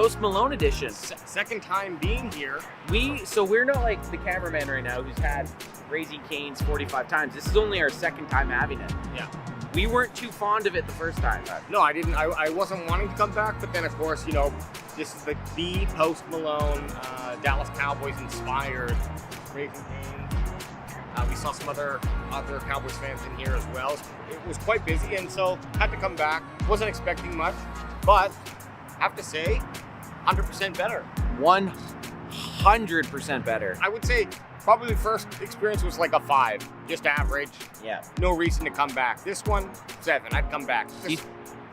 Post Malone edition. Second time being here. So we're not like the cameraman right now who's had Raising Cane's 45 times. This is only our second time having it. Yeah. We weren't too fond of it the first time. No, I didn't. I wasn't wanting to come back, but then of course, you know, this is the Post Malone, Dallas Cowboys inspired Raising Cane's. We saw some other Cowboys fans in here as well. It was quite busy, and so had to come back. Wasn't expecting much, but have to say, 100% better. 100% better. I would say probably the first experience was like a 5, just average. Yeah. No reason to come back. This one, 7. I'd come back. Do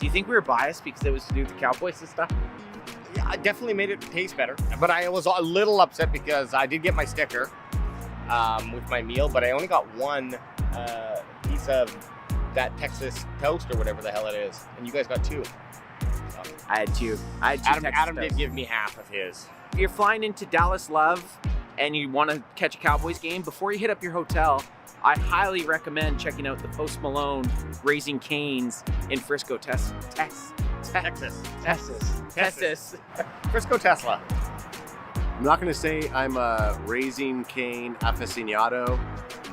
you think we were biased because it was to do with the Cowboys and stuff? Yeah, it definitely made it taste better. But I was a little upset because I did get my sticker with my meal, but I only got one piece of that Texas toast or whatever the hell it is, and you guys got 2. So. I had 2. Adam did give me half of his. If you're flying into Dallas Love and you want to catch a Cowboys game, before you hit up your hotel, I highly recommend checking out the Post Malone Raising Cane's in Frisco, Texas. Frisco, Tesla. I'm not going to say I'm a Raising Cane aficionado,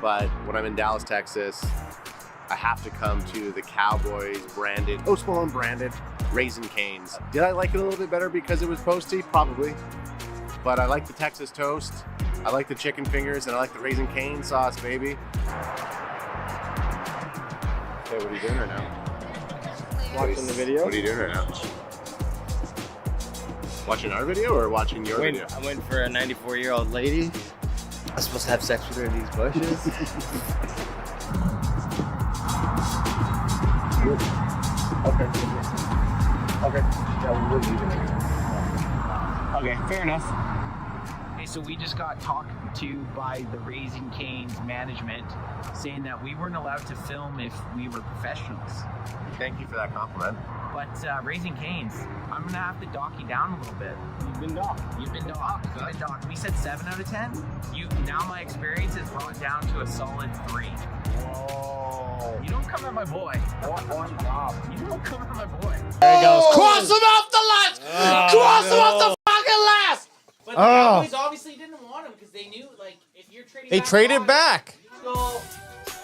but when I'm in Dallas, Texas, I have to come to the Cowboys branded, Post Malone branded Raising Cane's. Did I like it a little bit better because it was posty? Probably. But I like the Texas toast, I like the chicken fingers, and I like the Raising Cane sauce, baby. Okay, what are you doing right now? Watching the video. What are you doing right now? Watching our video or watching your video? I'm waiting for a 94-year-old lady. I'm supposed to have sex with her in these bushes. Okay. Yeah, we're leaving it. Okay, fair enough. Okay, so we just got talked to by the Raising Cane's management saying that we weren't allowed to film if we were professionals. Thank you for that compliment. But Raising Cane's, I'm gonna have to dock you down a little bit. You've been docked. You've been docked. We said 7 out of 10. Now my experience is brought down to a solid 3. Whoa. You don't come at my boy. One job. You don't come at my boy. There he goes. Cross him off the last! Cross him off the fucking last! But the Cowboys obviously didn't want him because they knew, like, if you're trading They back traded on, back.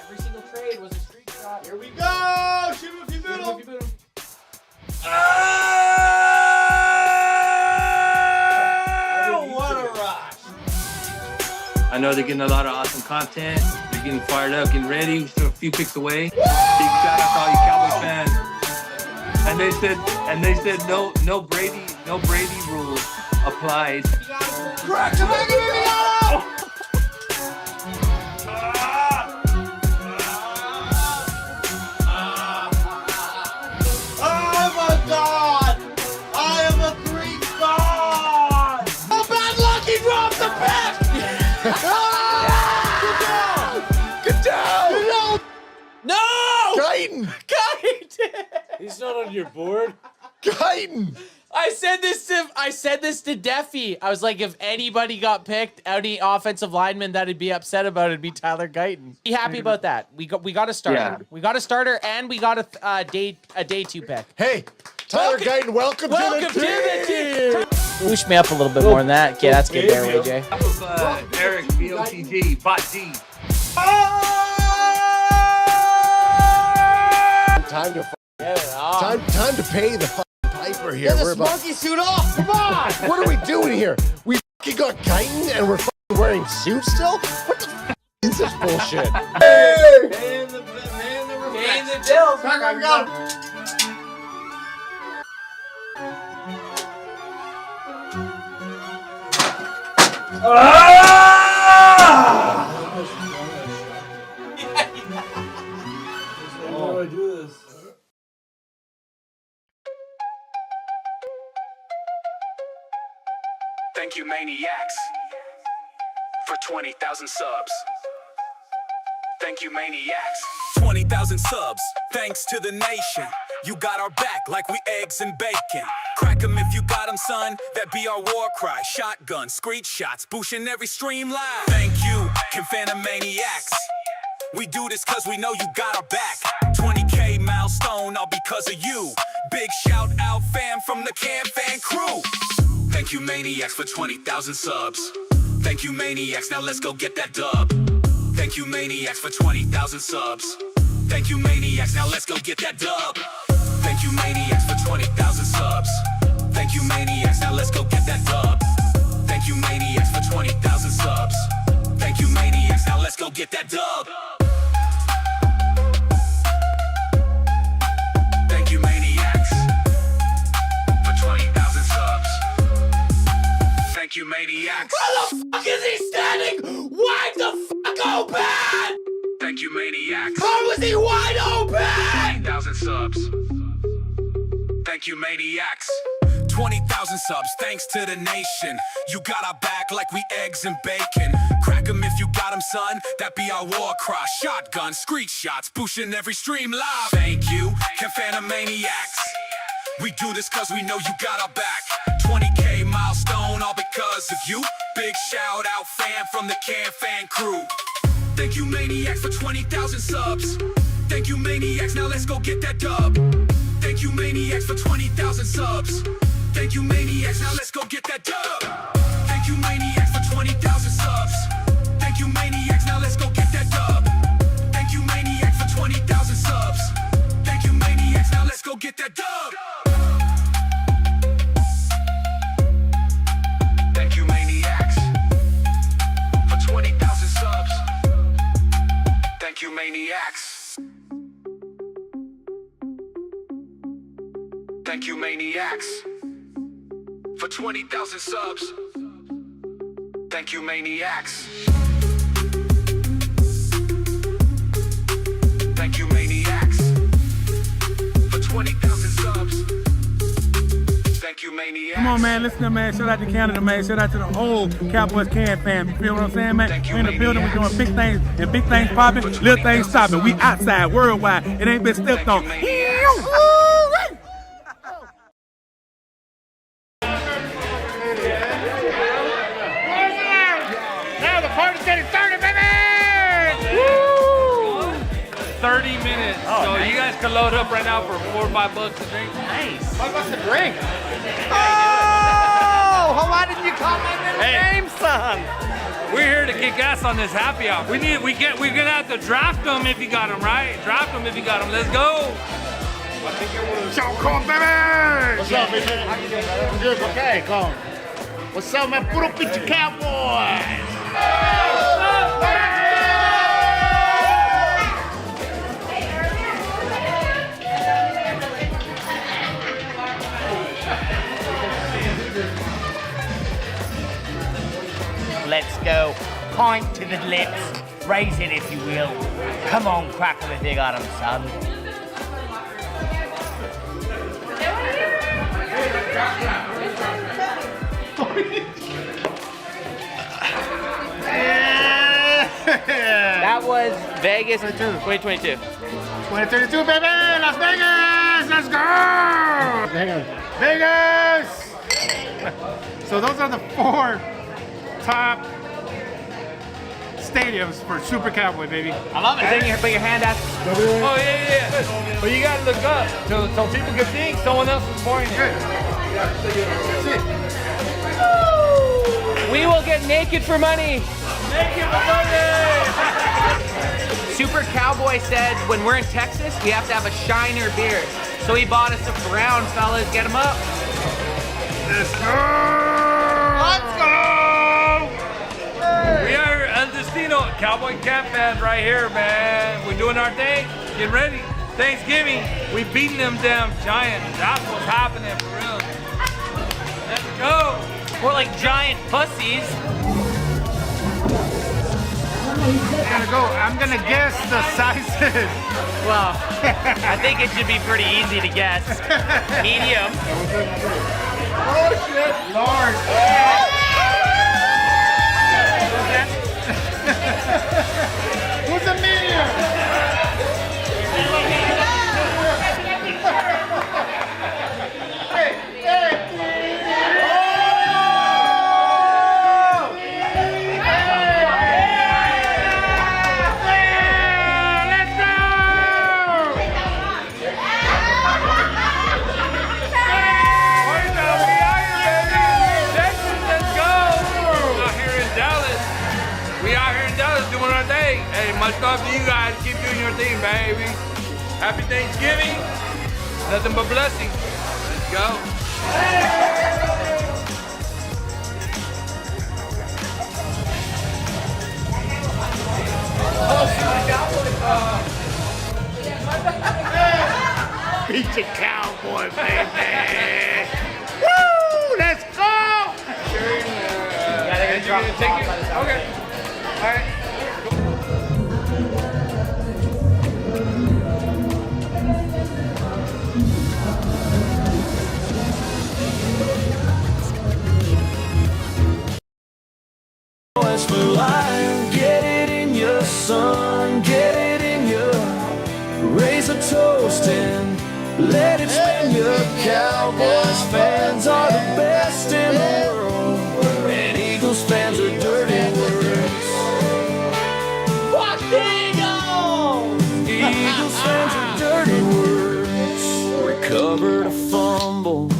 every single trade was a street shot. Here we go! Shoot him if you boot him! Oh, what a rush! I know they're getting a lot of awesome content. They're getting fired up, getting ready. We're still a few picks away. Big shout out to all you Cowboys fans. And they said no Brady rules applies. No! Guyton! He's not on your board. Guyton! I said this to Deffy. I was like, if anybody got picked, any offensive lineman that'd be upset about it'd be Tyler Guyton. Be happy about that. We got a starter. Yeah. We got a starter, and we got a day 2 pick. Hey, Tyler Guyton, welcome to the team! Push me up a little bit more than that. Okay, that's good there, AJ. Eric, BOTG, Bot D. Time to pay the piper here. Get this monkey suit off! Come on! What are we doing here? We fucking got Guyton and we're fucking wearing suits still? What the is this bullshit? Hey! Paying the bills. Come on, go! Thank you, Maniacs, for 20,000 subs. Thank you, Maniacs. 20,000 subs, thanks to the nation. You got our back like we eggs and bacon. Crack 'em if you got 'em, son. That be our war cry. Shotgun, screech shots, boosting every stream live. Thank you, Confana Maniacs. We do this cause we know you got our back. 20K milestone, all because of you. Big shout out fam from the Cam Fan crew. Thank you, Maniacs, for 20,000 subs. Thank you, Maniacs, now let's go get that dub. Thank you, Maniacs, for 20,000 subs. Thank you, Maniacs, now let's go get that dub. Thank you, Maniacs, for 20,000 subs. Thank you, Maniacs, now let's go get that dub. Thank you, Maniacs, for 20,000 subs. Thank you, Maniacs, now let's go get that dub. Thank you, Maniacs, for 20,000 subs. Thank you, Maniacs. Where the fuck is he standing? Wide the fuck open! Thank you, Maniacs. How was he wide open? 20,000 subs. Thank you, Maniacs. 20,000 subs, thanks to the nation. You got our back like we eggs and bacon. Crack 'em if you got 'em, son. That be our war cry. Shotgun, street shots, boosting every stream live. Thank you, Can Maniacs. We do this cause we know you got our back. 20K milestone, all because of you. Big shout out, fan from the Can Fan crew. Thank you, Maniacs, for 20,000 subs. Thank you, Maniacs, now let's go get that dub. Thank you, Maniacs, for 20,000 subs. Thank you, Maniacs, now let's go get that dub. Thank you, Maniacs, for 20,000 subs. Thank you, Maniacs, now let's go get that dub. Thank you, Maniacs, for 20,000 subs. Thank you, Maniacs, now let's go get that dub. Thank you, Maniacs, for 20,000 subs. Thank you, Maniacs. Thank you, Maniacs, for 20,000 subs. Thank you, Maniacs. Thank you, Maniacs, for 20,000 subs. Thank you, Maniacs. Come on, man, listen, man. Shout out to Canada, man. Shout out to the whole Cowboys Can fam. You feel what I'm saying, man? Thank you, We're in the building, we're Maniacs. doing big things, and big things popping, little things stopping. We outside, worldwide. It ain't been stepped on. Thank you, Maniacs. Now the party's getting started, baby! 30 minutes. So you guys can load up right now for $4 or $5 to drink. Nice. What about the drink? Oh, why didn't you call my middle name, son? We're here to kick ass on this happy hour. We're gonna have to draft them if you got them, right? Draft them if you got them. Let's go. Show call, baby! What's up, baby? How you doing, brother? I'm good. Okay, come. What's up, man? Puro pinche Cowboys! Let's go. Point to the lips. Raise it if you will. Come on, crack 'em if you got 'em, son. That was Vegas 2022. 2032, baby! Las Vegas! Let's go! Vegas! So those are the 4 top stadiums for Super Cowboy, baby. I love it. Put your hand out. Oh, yeah. But you gotta look up so people can think someone else is pouring it. We will get naked for money. Naked for money! Super Cowboy said when we're in Texas, we have to have a shiner beer. So he bought us a brown, fellas. Get him up. Let's go! Let's go! We are El Destino, Cowboy Camp fans right here, man. We're doing our thing, getting ready. Thanksgiving, we beating them damn Giants. That's what's happening for real. Let's go. We're like giant pussies. I'm gonna guess the sizes. Well, I think it should be pretty easy to guess. Medium. Oh shit! Large. Who's a medium? us doing our thing. Hey, much love to you guys. Keep doing your thing, baby. Happy Thanksgiving. Nothing but blessings. Let's go. Beat your Cowboy, baby. Woo! Let's go! And you're gonna take it? Okay. All right. Get it in your son, get it in your. Raise a toast and let it spin. Your Cowboys fans are the best in the world, and Eagles fans are dirty words. Fuck the Eagles! Eagles fans are dirty words. Recovered a fumble,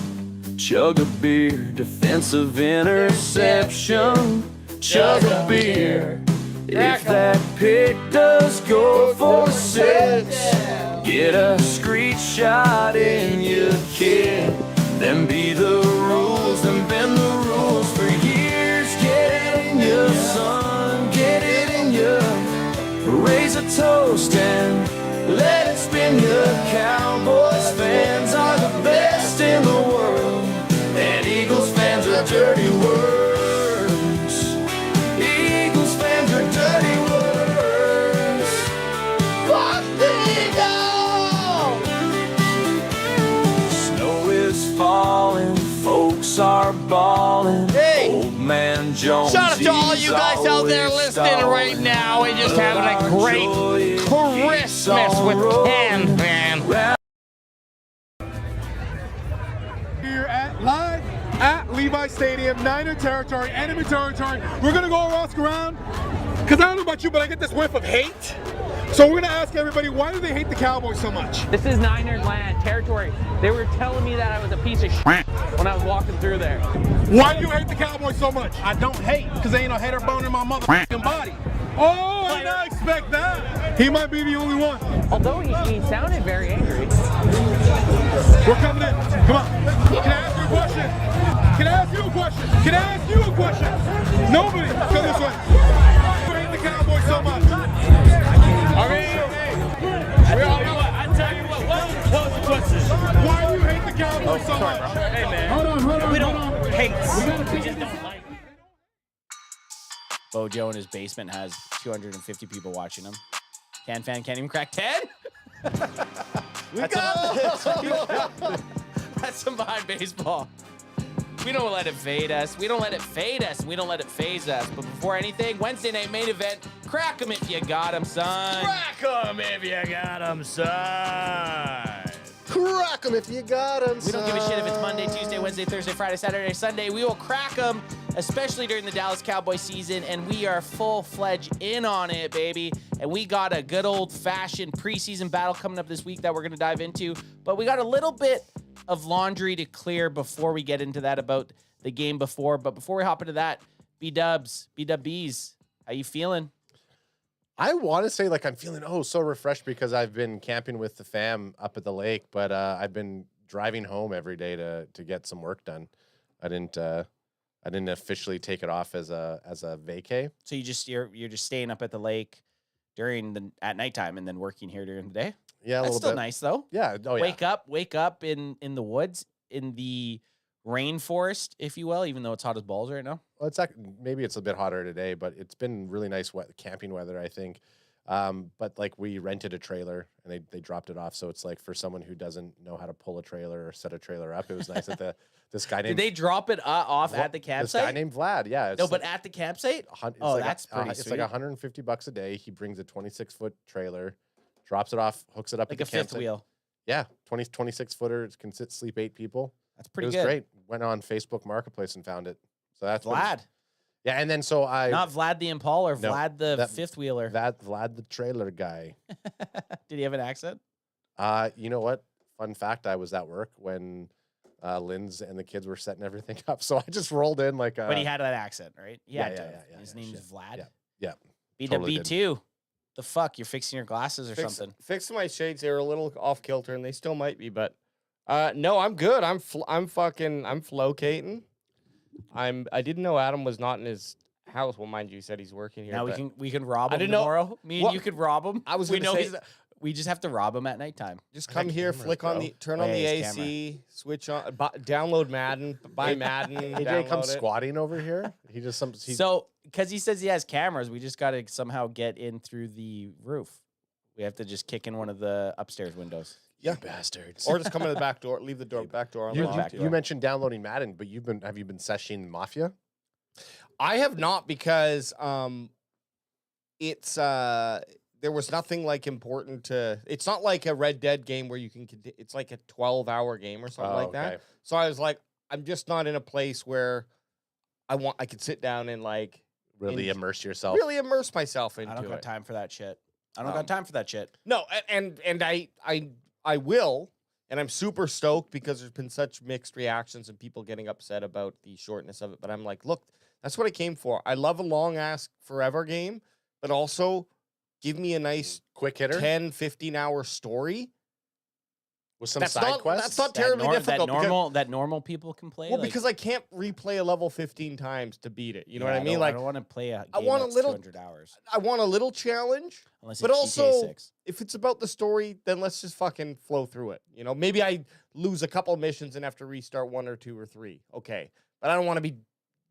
chug a beer, defensive interception. Chug a beer. If that pick does go for 6, get a screenshot in your kid. Then be the rules, then bend the rules for years. Get it in your son, get it in your. Raise a toast and let it spin. Your Cowboys fans are the best in the world, and Eagles fans are dirty words. Eagles fans are dirty words. Fuck the Eagles! Snow is falling, folks are balling. Hey! Old man Jones. Shout out to all you guys out there listening right now. We're just having a great Christmas with Can Fan. Here at live at Levi Stadium, Niner territory, enemy territory. We're gonna go ask around, because I don't know about you, but I get this whiff of hate. So we're gonna ask everybody, why do they hate the Cowboys so much? This is Niner land territory. They were telling me that I was a piece of shit when I was walking through there. Why do you hate the Cowboys so much? I don't hate, because there ain't no hater bone in my motherfucking body. Oh, I did not expect that. He might be the only one. Although he sounded very angry. We're coming in. Come on. Can I ask you a question? Can I ask you a question? Can I ask you a question? Nobody. Come this way. You hate the Cowboys so much. I mean, we all know what. I tell you what was the question? Why do you hate the Cowboys so much? Hey, man. Hold on. We don't hate. We just don't like. Bojo in his basement has 250 people watching him. Can Fan can't even crack 10? We got this. That's some behind baseball. We don't let it fade us. We don't let it fade us. We don't let it phase us. But before anything, Wednesday night main event, crack 'em if you got 'em, son. Crack 'em if you got 'em, son. Crack 'em if you got 'em. We don't give a shit if it's Monday, Tuesday, Wednesday, Thursday, Friday, Saturday, Sunday. We will crack them, especially during the Dallas Cowboys season, and we are full-fledged in on it, baby. And we got a good old-fashioned preseason battle coming up this week that we're going to dive into. But we got a little bit of laundry to clear before we get into that about the game before. But before we hop into that, B-Dubs, B-Dub-Bs, how you feeling? I want to say like I'm feeling so refreshed because I've been camping with the fam up at the lake, but I've been driving home every day to get some work done. I didn't officially take it off as a vacay. So you're just staying up at the lake at nighttime and then working here during the day? Yeah, a That's little still bit. nice though. Yeah. Oh yeah. Wake up in the woods, in the rainforest, if you will, even though it's hot as balls right now. Well, maybe it's a bit hotter today, but it's been really nice camping weather, I think. But like we rented a trailer and they dropped it off, so it's like for someone who doesn't know how to pull a trailer or set a trailer up, it was nice that this guy named. Did they drop it off at the campsite? This guy named Vlad, yeah. No, but at the campsite? That's pretty It's sweet. like $150 a day. He brings a 26-foot trailer, drops it off, hooks it up Like at a the fifth campsite. wheel. Yeah, 26-footer can sleep 8 people. That's pretty good. It was great. Went on Facebook Marketplace and found it. So that's Vlad. Yeah, and then so Not Vlad the Impaler, No, Vlad the fifth wheeler. Vlad the trailer guy. Did he have an accent? You know what? Fun fact, I was at work when Lynn's and the kids were setting everything up. So I just rolled in like But he had that accent, right? Yeah. His name's Vlad. Yeah. Totally B2. The fuck? You're fixing your glasses or something? Fixing my shades. They were a little off kilter, and they still might be, but no, I'm good. I'm flocating. I didn't know Adam was not in his house. Well, mind you, he said he's working here. Now we can rob him didn't know- tomorrow. Me and you could rob him. I was we gonna know say- we just have to rob him at nighttime. Just come here, flick on the, turn on the AC, switch on, download Madden, buy Madden. AJ comes download it. squatting over here. He just So, because he says he has cameras, we just got to somehow get in through the roof. We have to just kick in one of the upstairs windows. Yeah, bastards. or just come in the back door, leave the back door unlocked. You mentioned downloading Madden, but have you been sessioning Mafia? I have not because it's there was nothing like important to. It's not like a Red Dead game where you can. It's like a 12-hour game or something like that. So I was like, I'm just not in a place where I could sit down and like really immerse yourself. Really immerse myself into it. I don't got time for that shit. I don't got time for that shit. No, and I will, and I'm super stoked because there's been such mixed reactions and people getting upset about the shortness of it. But I'm like, look, that's what I came for. I love a long ass forever game, but also give me a nice quick hitter, 10, 15-hour story with some side quests. That's not terribly difficult. That normal people can play. Well, because I can't replay a level 15 times to beat it. You know what I mean? I don't want to play a game I want that's a little 200 hours. I want a little challenge. Unless but it's also, GTA 6. if it's about the story, then let's just fucking flow through it. You know, maybe I lose a couple missions and have to restart 1 or 2 or 3. Okay, but I don't want to be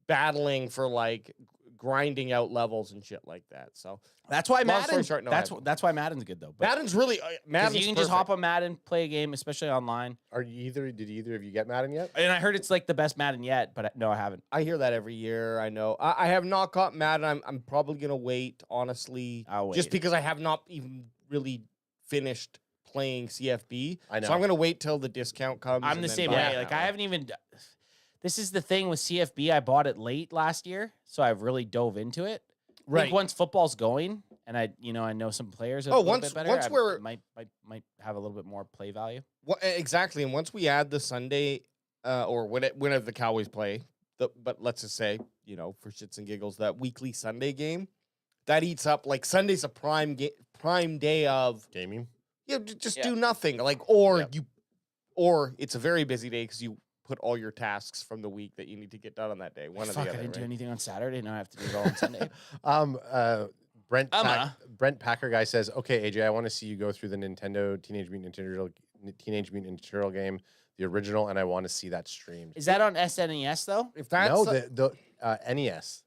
battling for like grinding out levels and shit like that. So that's why Madden. Short, no, that's why Madden's good though. Madden's really Madden's you can perfect. just hop on Madden, play a game, especially online. Did either of you get Madden yet? And I heard it's like the best Madden yet, but no, I haven't. I hear that every year. I know. I have not got Madden. I'm probably gonna wait. Honestly, I'll wait. Just because I have not even really finished playing CFB. I know. So I'm gonna wait till the discount comes. I'm the same way. Like I haven't even. This is the thing with CFB. I bought it late last year, so I've really dove into it. I think once football's going, and I know some players. A little bit better, once we're might have a little bit more play value. Well, exactly, and once we add the Sunday, or whenever the Cowboys play, but let's just say for shits and giggles that weekly Sunday game, that eats up like Sunday's a prime day of gaming. Yeah, just do nothing or it's a very busy day because you put all your tasks from the week that you need to get done on that day. One or the other. I didn't do anything on Saturday. Now I have to do it all on Sunday. Brent Packer guy says, "Okay, AJ, I want to see you go through the Nintendo Teenage Mutant Ninja Turtle game, the original, and I want to see that streamed." Is that on SNES though? If that's the NES.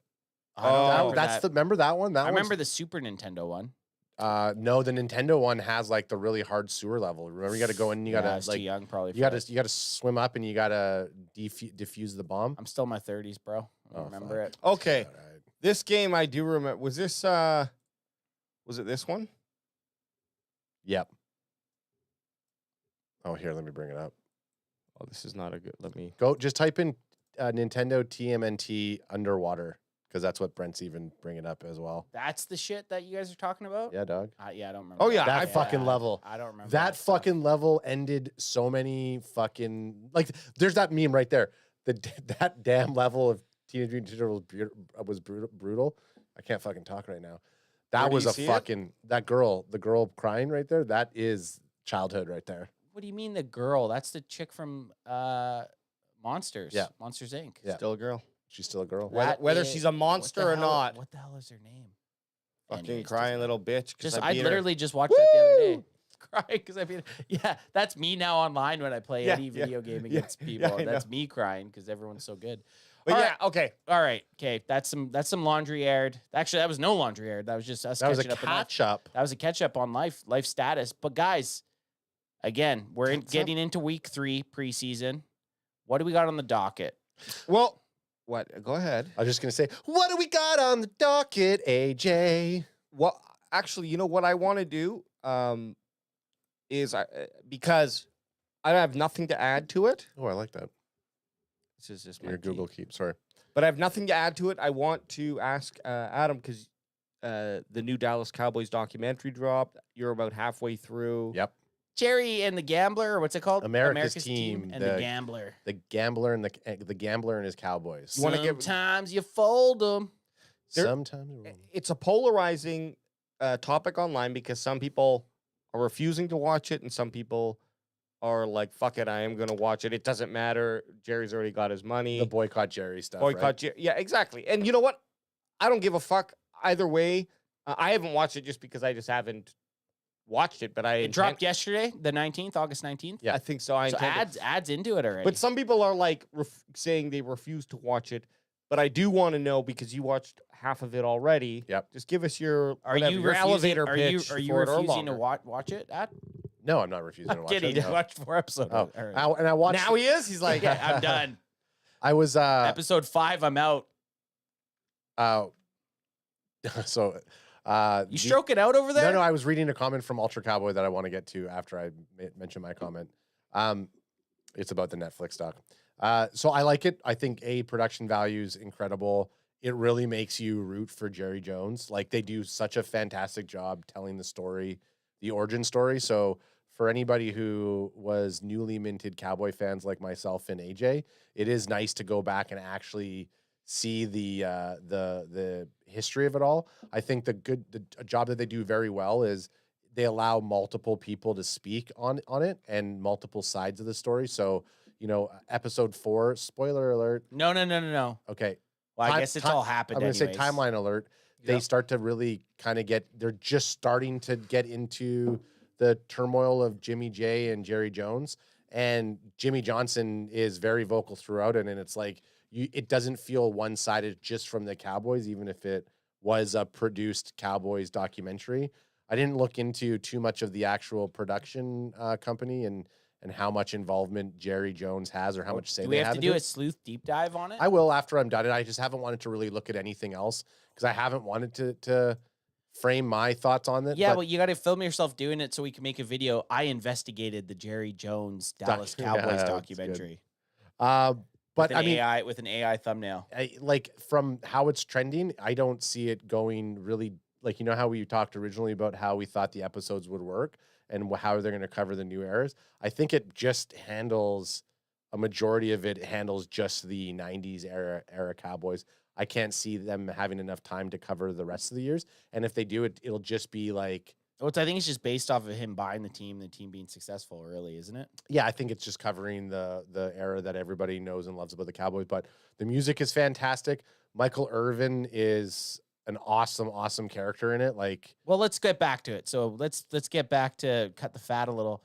Remember that one? I remember the Super Nintendo one. No, the Nintendo one has like the really hard sewer level. Remember, you got to go in and you got to like too young, probably. You got to swim up and you got to defuse the bomb. I'm still in my 30s, bro. I don't remember it. Okay, right. This game I do remember. Was this? Was it this one? Yep. Oh, here, let me bring it up. Oh, this is not a good. Let me go. Just type in Nintendo TMNT underwater. Because that's what Brent's even bringing up as well. That's the shit that you guys are talking about? Yeah, dog. Yeah, I don't remember. Oh, yeah. That fucking level. I don't remember. That fucking level ended so many fucking... Like, there's that meme right there. That damn level of Teenage Mutant Ninja Turtles was brutal. I can't fucking talk right now. That was a fucking... That girl, the girl crying right there, that is childhood right there. What do you mean the girl? That's the chick from Monsters. Yeah. Monsters, Inc. Yeah. Still a girl. She's still a girl. Whether she's a monster or not. What the hell is her name? Fucking crying little bitch. I literally just watched that the other day. Crying because I beat her. Yeah, that's me now online when I play any video game against people. That's me crying because everyone's so good. But okay. All right. Okay. That's some laundry aired. Actually, that was no laundry aired. That was just us catching up. That was a catch up on life status. But guys, again, we're getting into week 3 preseason. What do we got on the docket? Well, what? Go ahead. I was just going to say, what do we got on the docket, AJ? Well, actually, you know what I want to do is because I have nothing to add to it. Oh, I like that. This is just your Google Keep. Sorry. But I have nothing to add to it. I want to ask Adam because the new Dallas Cowboys documentary dropped. You're about halfway through. Yep. Jerry and the Gambler, or what's it called? America's team and the Gambler. The Gambler and the Gambler and his Cowboys. Sometimes you fold them. Sometimes you're wrong. It's a polarizing topic online because some people are refusing to watch it and some people are like, fuck it, I am going to watch it. It doesn't matter. Jerry's already got his money. The boycott Jerry stuff. Boycott right? Yeah, exactly. And you know what? I don't give a fuck either way. I haven't watched it just because I just haven't watched it, but It dropped yesterday, the 19th, August 19th. Yeah, I think so. So adds into it already. But some people are like saying they refuse to watch it. But I do want to know, because you watched half of it already. Yep. Just give us your elevator pitch. Are you refusing to watch it? No, I'm not refusing to watch Kidding. it. You No. watched 4 episodes. Oh. All right. And I watched. Now he is. He's like, Yeah, I'm done. I was. Episode 5, I'm out. So. You stroking out over there? No, I was reading a comment from Ultra Cowboy that I want to get to after I mention my comment. It's about the Netflix doc. So I like it. I think production value is incredible. It really makes you root for Jerry Jones. Like, they do such a fantastic job telling the story, the origin story. So for anybody who was newly minted Cowboy fans like myself and AJ, it is nice to go back and actually see the history of it all. I think the job that they do very well is they allow multiple people to speak on it and multiple sides of the story. So, episode 4, spoiler alert. No. Okay. Well, I guess it's all happened. I'm going to say anyways. timeline alert. They start to really kind of they're just starting to get into the turmoil of Jimmy J and Jerry Jones. And Jimmy Johnson is very vocal throughout it. And it's like, it doesn't feel one-sided just from the Cowboys, even if it was a produced Cowboys documentary. I didn't look into too much of the actual production company and how much involvement Jerry Jones has or how much say Do they we have to do into a it. sleuth deep dive on it? I will after I'm done. And I just haven't wanted to really look at anything else because I haven't wanted to frame my thoughts on it. Yeah, but well, you got to film yourself doing it so we can make a video. I investigated the Jerry Jones Dallas Cowboys that's documentary. But with an AI thumbnail. like from how it's trending, I don't see it going really like, how we talked originally about how we thought the episodes would work and how they're going to cover the new eras. I think it just handles a majority of it handles just the 90s era Cowboys. I can't see them having enough time to cover the rest of the years. And if they do it, it'll just be like, I think it's just based off of him buying the team being successful, really, isn't it? yeah, I think it's just covering the era that everybody knows and loves about the Cowboys. But the music is fantastic. Michael Irvin is an awesome character in it. Like, well, let's get back to it. So let's get back to cut the fat a little.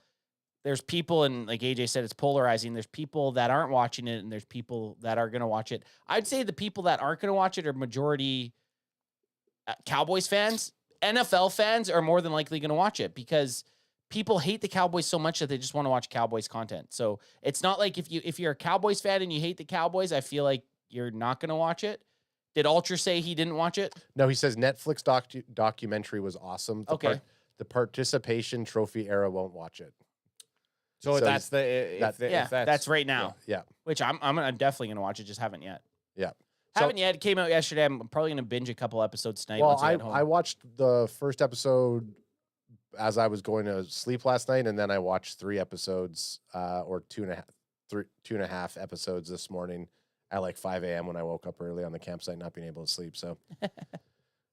There's people, and like AJ said, it's polarizing. There's people that aren't watching it, and there's people that are going to watch it. I'd say the people that aren't going to watch it are majority Cowboys fans. NFL fans are more than likely going to watch it because people hate the Cowboys so much that they just want to watch Cowboys content. So it's not like if you're a Cowboys fan and you hate the Cowboys, I feel like you're not going to watch it. Did Ultra say he didn't watch it? No, he says Netflix documentary was awesome. Okay. The participation trophy era won't watch it. So that's that's right now. Yeah. Which I'm definitely going to watch it. Just haven't yet. Yeah. Haven't yet. It came out yesterday. I'm probably going to binge a couple episodes tonight. Well, once I get home. I watched the first episode as I was going to sleep last night, and then I watched 3 episodes or 2.5 episodes this morning at like 5 a.m. when I woke up early on the campsite, not being able to sleep. So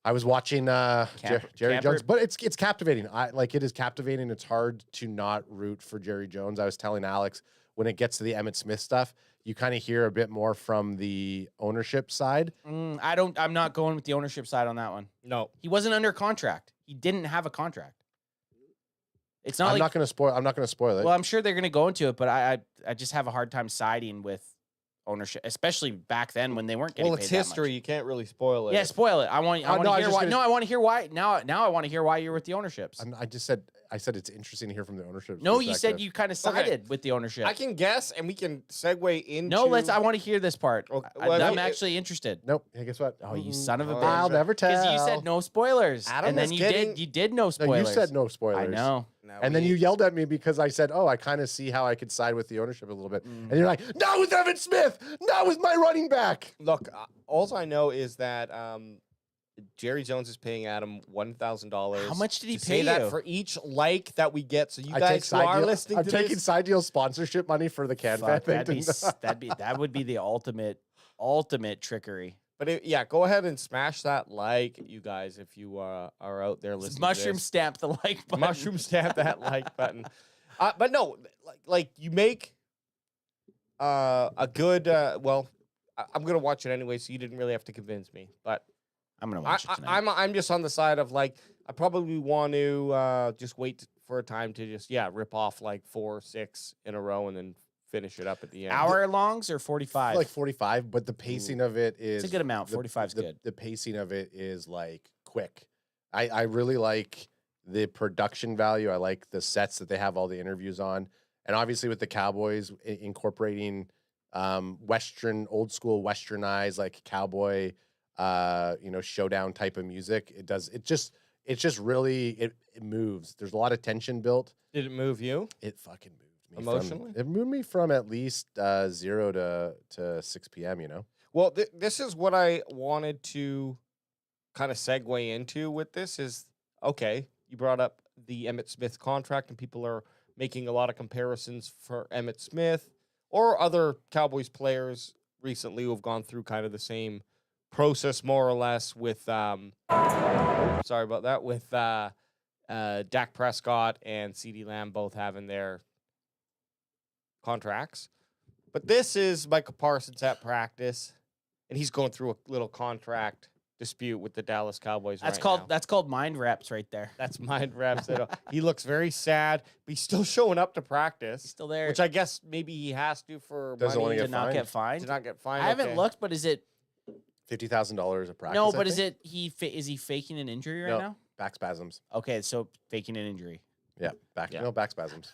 I was watching Jerry Jones, but it's captivating. It is captivating. It's hard to not root for Jerry Jones. I was telling Alex when it gets to the Emmitt Smith stuff, you kind of hear a bit more from the ownership side. I'm not going with the ownership side on that one. No, he wasn't under contract. He didn't have a contract. It's not. I'm not going to spoil it. Well, I'm sure they're going to go into it, but I just have a hard time siding with ownership, especially back then when they weren't getting paid it's that history. much. You can't really spoil it. Yeah, spoil it. I want to hear why. No, I want to hear why. Now I want to hear why you're with the ownerships. I said it's interesting to hear from the ownership. No, you said you kind of sided with the ownership. I can guess, and we can segue into. No, I want to hear this part. Okay, I'm actually interested. Nope. Hey, guess what? Oh, you son of a bitch! I'll never tell. Because you said no spoilers, Adam and then you did no spoilers. No, you said no spoilers. I know. And then you yelled at me because I said, I kind of see how I could side with the ownership a little bit. And you're like, not with Evan Smith, not with my running back. Look, all I know is that Jerry Jones is paying Adam $1,000. How much did he to pay say that you? for each like that we get? So you guys who are listening I'm to taking this, side deal sponsorship money for the can fan thing. That would be the ultimate trickery. But yeah, go ahead and smash that like, you guys, if you are out there listening. Mushroom to this. stamp the like button. Mushroom stamp that like button. But no, like you make a good. Well, I'm gonna watch it anyway, so you didn't really have to convince me. But I'm gonna watch it tonight. I'm just on the side of like I probably want to just wait for a time to just rip off like 4 or 6 in a row and then finish it up at the end. Hour longs or 45? Like 45, but the pacing of it is... It's a good amount. 45 is good. The pacing of it is like quick. I really like the production value. I like the sets that they have all the interviews on. And obviously with the Cowboys incorporating Western, old school Westernized, like cowboy, showdown type of music. It just really, it moves. There's a lot of tension built. Did it move you? It fucking moved me. Emotionally? It moved me from at least 0 to 6 p.m., Well, this is what I wanted to kind of segue into with this is, okay, you brought up the Emmitt Smith contract and people are making a lot of comparisons for Emmitt Smith or other Cowboys players recently who have gone through kind of the same process more or less with, sorry about that, with Dak Prescott and CeeDee Lamb both having their contracts. But this is Micah Parsons at practice, and he's going through a little contract dispute with the Dallas Cowboys. That's right now. That's called mind reps right there. That's mind reps. He looks very sad, but he's still showing up to practice. He's still there, which I guess maybe he has to for Doesn't money want to not get fined. To not get fined. I haven't okay. looked, but is it $50,000 a practice. no? But I is think? it is he faking an injury right No, now? back spasms. Okay, so faking an injury. Yeah, back spasms.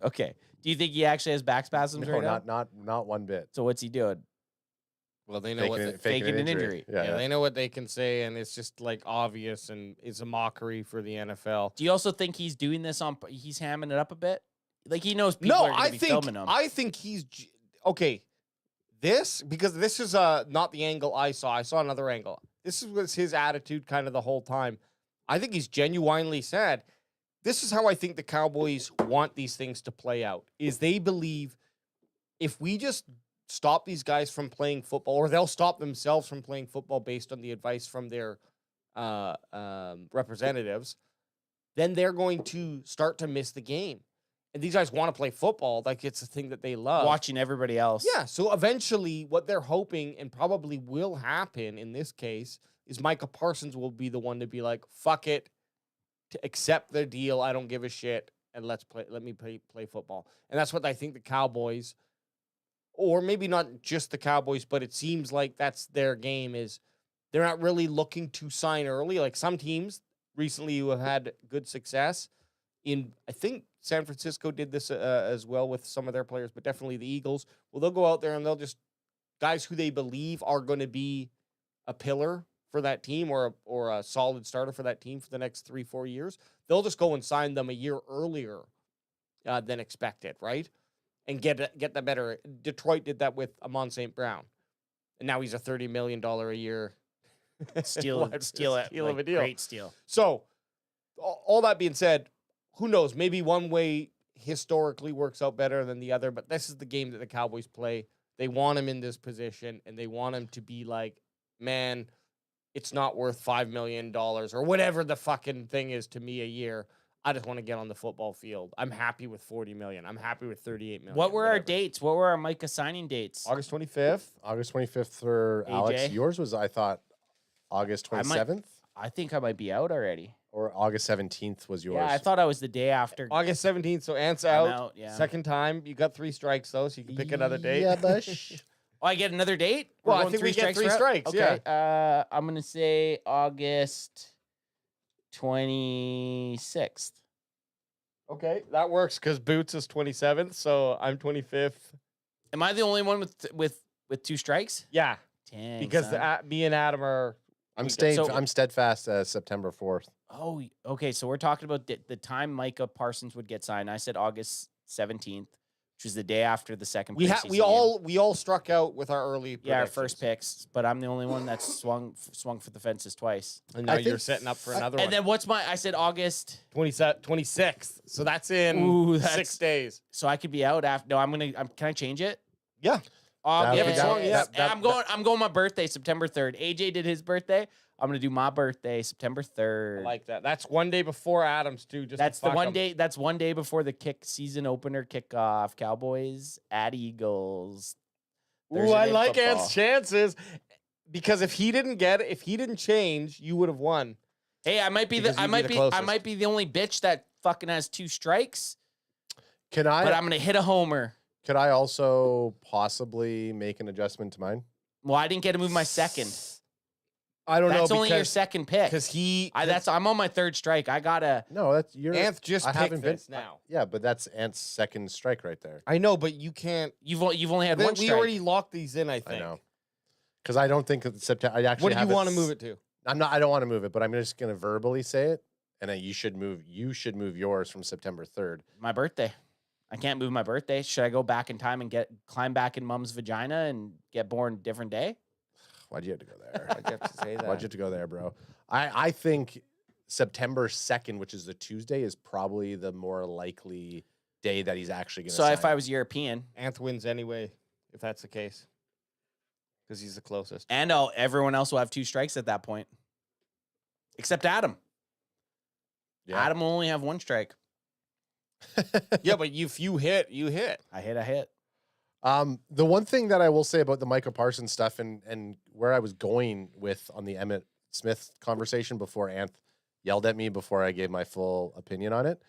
Okay. Do you think he actually has back spasms No, right now? not one bit. So what's he doing? Well, they know faking an injury. Yeah, they know what they can say, and it's just like obvious, and it's a mockery for the NFL. Do you also think he's doing this on? He's hamming it up a bit. Like he knows people are going to be filming him. I think he's okay. Because this is not the angle I saw. I saw another angle. This was his attitude kind of the whole time. I think he's genuinely sad. This is how I think the Cowboys want these things to play out. Is they believe if we just stop these guys from playing football, or they'll stop themselves from playing football based on the advice from their representatives, then they're going to start to miss the game. And these guys want to play football. Like it's a thing that they love. Watching everybody else. Yeah. So eventually what they're hoping and probably will happen in this case is Micah Parsons will be the one to be like, fuck it, to accept the deal. I don't give a shit. And let me play football. And that's what I think the Cowboys, or maybe not just the Cowboys, but it seems like that's their game is they're not really looking to sign early. Like some teams recently who have had good success in, I think San Francisco did this as well with some of their players, but definitely the Eagles. Well, they'll go out there and they'll just, guys who they believe are going to be a pillar for that team or a solid starter for that team for the next 3-4 years, they'll just go and sign them a year earlier than expected, right? And get the better. Detroit did that with Amon St. Brown, and now he's a $30 million a year steal of a deal. Great steal. So, all that being said, who knows? Maybe one way historically works out better than the other, but this is the game that the Cowboys play. They want him in this position, and they want him to be like, man, it's not worth $5 million or whatever the fucking thing is to me a year. I just want to get on the football field. I'm happy with $40 million. I'm happy with $38 million. What were our dates? What were our Micah signing dates? August 25th. August 25th for Alex. Yours was, I thought, August 27th? I think I might be out already. Or August 17th was yours. Yeah, I thought I was the day after. August 17th, so Ant's out. out, yeah. Second time. You got 3 strikes, though, so you can pick another date. Yeah, Bush. Oh, I get another date? Well, I think we get 3 strikes, okay. Yeah. I'm going to say August 26th. Okay, that works because Boots is 27th, so I'm 25th. Am I the only one with 2 strikes? Yeah. Dang, because me and Adam are... I'm steadfast September 4th. Oh, okay. So we're talking about the time Micah Parsons would get signed. I said August 17th, which was the day after the second. We all struck out with our early our first picks, but I'm the only one that's swung for the fences twice. And now you're setting up for another one. And then I said August 26th. So that's in 6 days. So I could be out after. No, can I change it? Yeah. August. that- I'm going my birthday, September 3rd. AJ did his birthday. I'm gonna do my birthday, September 3rd. I like that. That's one day before Adams too. Just That's to the fuck one 'em. day. That's one day before the season opener kickoff. Cowboys at Eagles. Ooh, Thursday I Night like Football. Ant's chances because if he didn't change, you would have won. Hey, I might be Because I you'd be might the be closest. I might be the only bitch that fucking has 2 strikes, Can but I I'm gonna hit a homer. could I also possibly make an adjustment to mine? Well, I didn't get to move my second. I don't That's know only your second pick. because I'm on my 3rd strike. I gotta. No, that's your Anth just I picked haven't been this now. Yeah, but that's Ant's second strike right there. I know, but you can't. You've only had one We strike. already locked these in. I I think. know. Because I don't think that September. I actually What do have you want to move it to? I'm not. I don't want to move it, but I'm just going to verbally say it, and then you should move. You should move yours from September 3rd. My birthday. I can't move my birthday. Should I go back in time and climb back in mom's vagina and get born a different day? Why'd you have to go there? Why'd you have to say that? Why'd you have to go there, bro? I think September 2nd, which is the Tuesday, is probably the more likely day that he's actually going to. So if I was European, Anth wins anyway, if that's the case, because he's the closest. and everyone else will have 2 strikes at that point, except Adam. Yeah. Adam will only have 1 strike. Yeah, but if you hit, you hit. I hit. The one thing that I will say about the Micah Parsons stuff and where I was going with on the Emmett Smith conversation before Anth yelled at me before I gave my full opinion on it.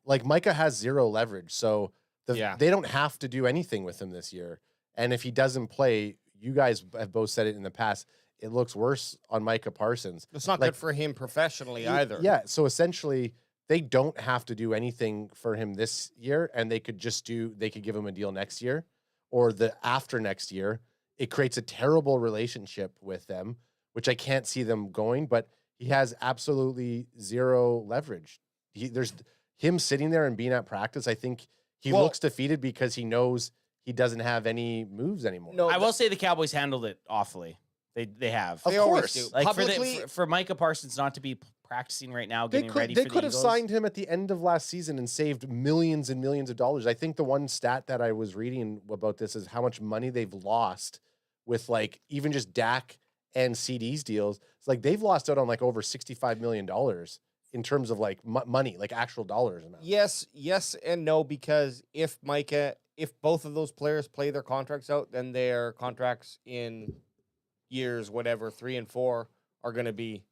Like Micah has 0 leverage, so they don't have to do anything with him this year. And if he doesn't play, you guys have both said it in the past, it looks worse on Micah Parsons. It's not good for him professionally either. Yeah, so essentially they don't have to do anything for him this year, and they could give him a deal next year or the after next year. It creates a terrible relationship with them, which I can't see them going, but he has absolutely 0 leverage. There's him sitting there and being at practice. I think he looks defeated because he knows he doesn't have any moves anymore. I will say the Cowboys handled it awfully. They have. Of course. do. Like Publicly, for Micah Parsons not to be practicing right now, getting ready They for the could have Eagles. signed him at the end of last season and saved millions and millions of dollars. I think the one stat that I was reading about this is how much money they've lost with like even just Dak and CD's deals. It's like they've lost out on like over $65 million in terms of like money, like actual dollars amount. yes and no, because if both of those players play their contracts out, then their contracts in years, whatever, 3 and 4 are going to be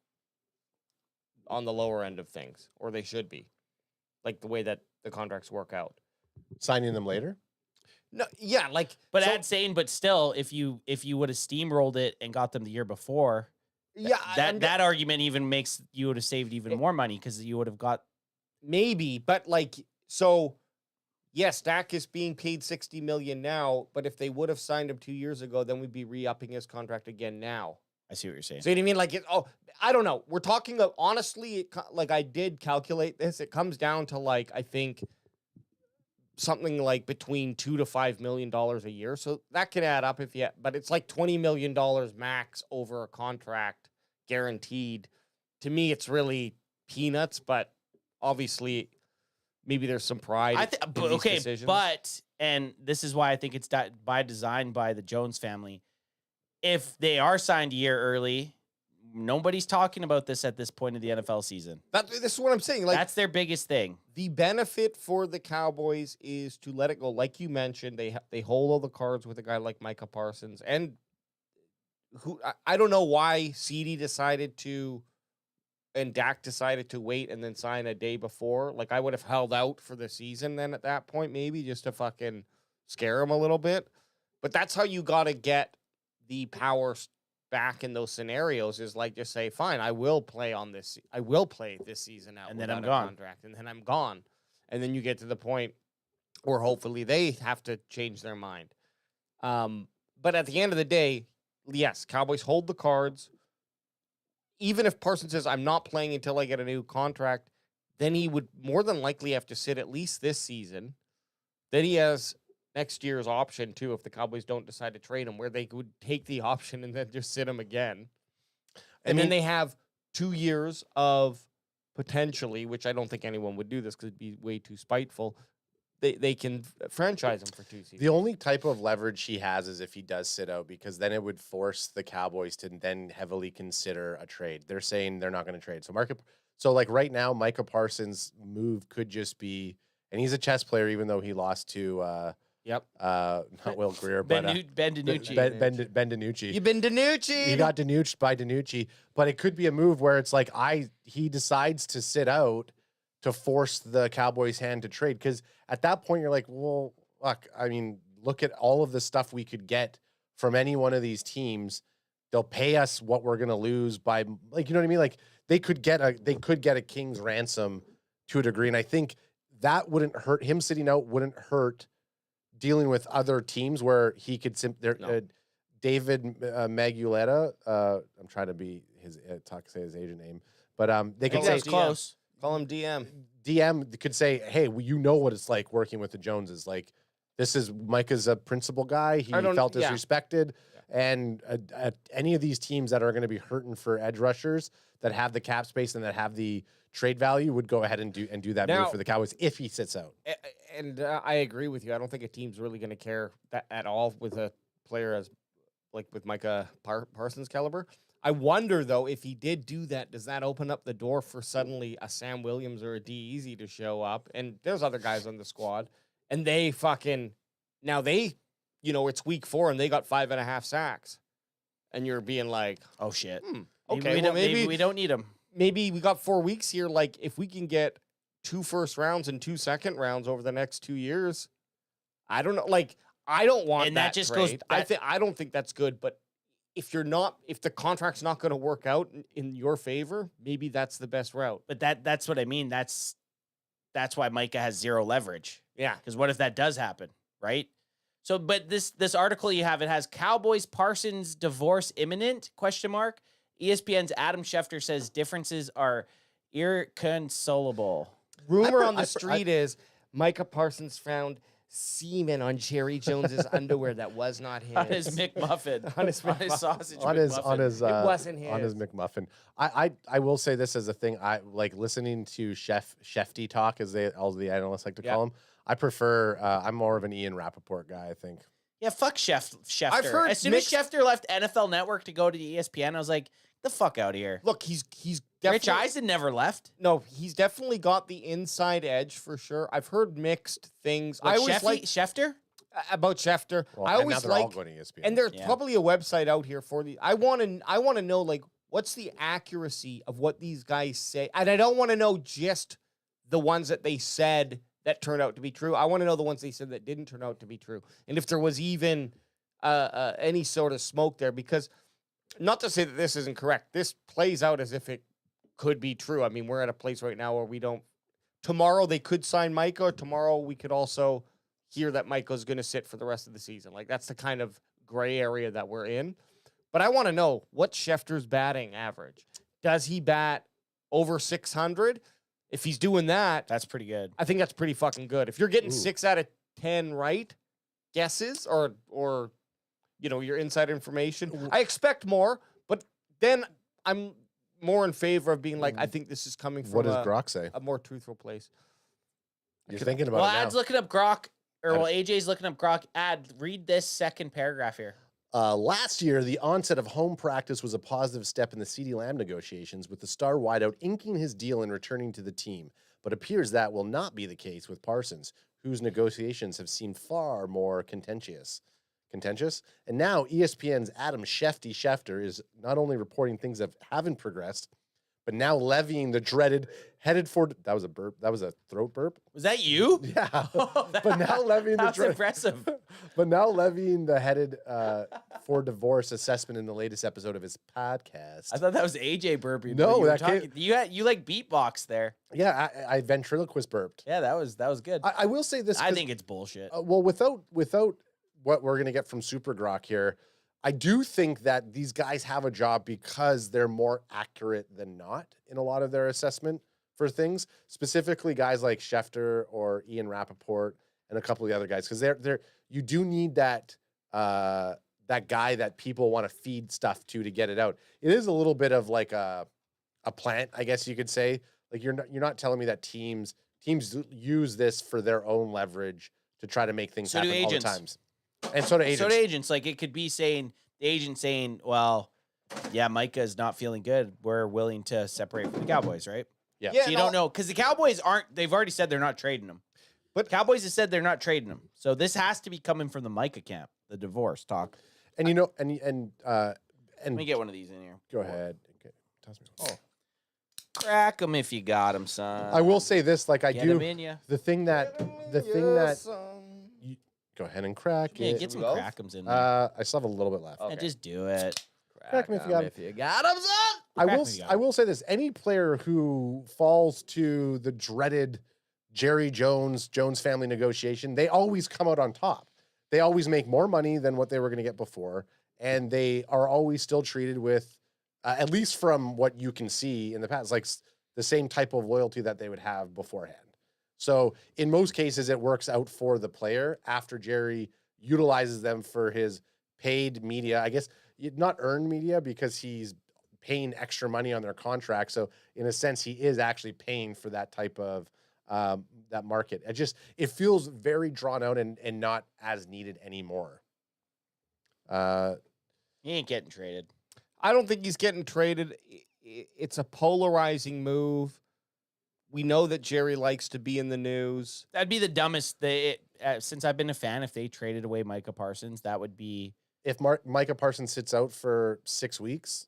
on the lower end of things, or they should be, like the way that the contracts work out. Signing them later? No, yeah, like, But so, but still, if you would have steamrolled it and got them the year before, yeah, that argument even makes you would have saved even more money because you would have got. maybe, but like, so yes, Dak is being paid $60 million now, but if they would have signed him 2 years ago, then we'd be re-upping his contract again now. I see what you're saying. So you mean like I don't know. We're talking of, honestly, like I did calculate this. It comes down to like I think something like between $2 to $5 million a year. So that can add up but it's like $20 million max over a contract guaranteed. To me, it's really peanuts, but obviously maybe there's some pride. In these decisions. But and this is why I think it's by design by the Jones family. If they are signed a year early, nobody's talking about this at this point of the NFL season. This is what I'm saying. Like that's their biggest thing. The benefit for the Cowboys is to let it go. Like you mentioned, they hold all the cards with a guy like Micah Parsons, and who I don't know why CD decided to, and Dak decided to wait and then sign a day before. Like I would have held out for the season then at that point, maybe just to fucking scare him a little bit. But that's how you got to get the power back in those scenarios, is like just say, fine, I will play this season out, and then I'm without a gone. contract, and then I'm gone. And then you get to the point where hopefully they have to change their mind. But at the end of the day, yes, Cowboys hold the cards. Even if Parsons says, I'm not playing until I get a new contract, then he would more than likely have to sit at least this season. Then he has next year's option too, if the Cowboys don't decide to trade him, where they would take the option and then just sit him again. And then they have 2 years of potentially, which I don't think anyone would do this because it'd be way too spiteful, they can franchise him for 2 seasons. The only type of leverage he has is if he does sit out, because then it would force the Cowboys to then heavily consider a trade. They're saying they're not going to trade. So like right now, Micah Parsons' move could just be, and he's a chess player, even though he lost to not Will Greer, Ben but DiNucci. Ben DiNucci. You've been DiNucci. He got DiNucci'd by DiNucci, but it could be a move where it's like he decides to sit out to force the Cowboys' hand to trade. Because at that point, you're like, well, look at all of the stuff we could get from any one of these teams. They'll pay us what we're going to lose by, like, you know what I mean? Like they could get a king's ransom to a degree. And I think that wouldn't hurt him sitting out, wouldn't hurt dealing with other teams where he could David Maguleta. I'm trying to be say his agent name, but they could say close. Call him DM. DM could say, hey, you know what it's like working with the Joneses. Like, this is Micah's a principal guy. He felt disrespected. Yeah. And any of these teams that are going to be hurting for edge rushers that have the cap space and that have the trade value would go ahead and do that move for the Cowboys if he sits out. And I agree with you. I don't think a team's really going to care at all with a player as like with Micah Parsons caliber. I wonder, though, if he did do that, does that open up the door for suddenly a Sam Williams or a D Easy to show up? And there's other guys on the squad, and they it's week 4 and they got 5.5 sacks, and you're being like, oh shit, okay, maybe we don't need him. Maybe we got 4 weeks here. Like if we can get 2 first rounds and 2 second rounds over the next 2 years, I don't know. Like I don't want and that just trade. goes. I don't think that's good, but. If the contract's not going to work out in your favor, maybe that's the best route. But that's what I mean. That's why Micah has zero leverage. Yeah. Because what if that does happen, right? So, but this article you have, it has Cowboys Parsons divorce imminent ? ESPN's Adam Schefter says differences are irreconcilable. Rumor on the street is Micah Parsons found semen on Jerry Jones's underwear that was not his. On his McMuffin. on his sausage McMuffin. It wasn't his. On his McMuffin. I will say this as a thing. I like listening to Shefty talk, as all the analysts like to call him. I prefer, I'm more of an Ian Rappaport guy, I think. Yeah, fuck Schefter. I've heard as soon as Schefter left NFL Network to go to ESPN, I was like, the fuck out of here. Look, he's definitely... Rich Eisen never left. No, he's definitely got the inside edge for sure. I've heard mixed things. Like I always like Schefter? About Schefter. Well, I always all going to ESPN. And there's probably a website out here for the. I want to know like what's the accuracy of what these guys say, and I don't want to know just the ones that they said that turned out to be true. I want to know the ones they said that didn't turn out to be true, and if there was even any sort of smoke there. Because not to say that this isn't correct, this plays out as if it could be true. I mean, we're at a place right now where we don't. Tomorrow they could sign Micah. Or tomorrow we could also hear that Micah's going to sit for the rest of the season. Like that's the kind of gray area that we're in. But I want to know what's Schefter's batting average. Does he bat over 600? If he's doing that, that's pretty good. I think that's pretty fucking good. If you're getting 6 out of 10 right guesses or your inside information, I expect more. But then I'm more in favor of being like, I think this is coming from what does Grok say? A more truthful place. You're thinking about it now. Ad's looking up Grok, AJ's looking up Grok. Ad, read this second paragraph here. Last year, the onset of home practice was a positive step in the CeeDee Lamb negotiations, with the star wideout inking his deal and returning to the team. But appears that will not be the case with Parsons, whose negotiations have seemed far more contentious. And now ESPN's Adam Schefter is not only reporting things that haven't progressed, but now levying the dreaded that was a burp. That was a throat burp. Was that you? Yeah. But now levying the That's impressive. But now levying the headed for divorce assessment in the latest episode of his podcast. I thought that was AJ burping. No, that came... you like beatbox there. Yeah, I ventriloquist burped. Yeah, that was good. I will say this. I think it's bullshit. Well, without what we're gonna get from Super Grok here, I do think that these guys have a job because they're more accurate than not in a lot of their assessment for things. Specifically, guys like Schefter or Ian Rappaport and a couple of the other guys, because they're you do need that that guy that people want to feed stuff to get it out. It is a little bit of like a plant, I guess you could say. Like you're not telling me that teams teams use this for their own leverage to try to make things So do happen all the agents. times. And so do agents. So do agents. Like, it could be saying, the agent saying, well, yeah, Micah is not feeling good. We're willing to separate from the Cowboys, right? Yeah. So you don't know, because the Cowboys they've already said they're not trading him. But Cowboys have said they're not trading him. So this has to be coming from the Micah camp, the divorce talk. And Let me get one of these in here. Go ahead. Okay. Toss me. Oh. Crack them if you got them, son. I will say this, like I Get do. 'em in ya. The thing that you go ahead and crack Yeah, it. get some crack'ems in there. I still have a little bit left. And just do it. Crack 'em if you got 'em. If you got 'em, son. I will say this: any player who falls to the dreaded Jerry Jones family negotiation, they always come out on top. They always make more money than what they were going to get before, and they are always still treated with, at least from what you can see in the past, like the same type of loyalty that they would have beforehand. So in most cases, it works out for the player after Jerry utilizes them for his paid media. I guess not earned media, because he's paying extra money on their contract. So in a sense, he is actually paying for that type of that market. It feels very drawn out and not as needed anymore. He ain't getting traded. I don't think he's getting traded. It's a polarizing move. We know that Jerry likes to be in the news. That'd be the dumbest. Since I've been a fan, if they traded away Micah Parsons, that would be. If Micah Parsons sits out for 6 weeks,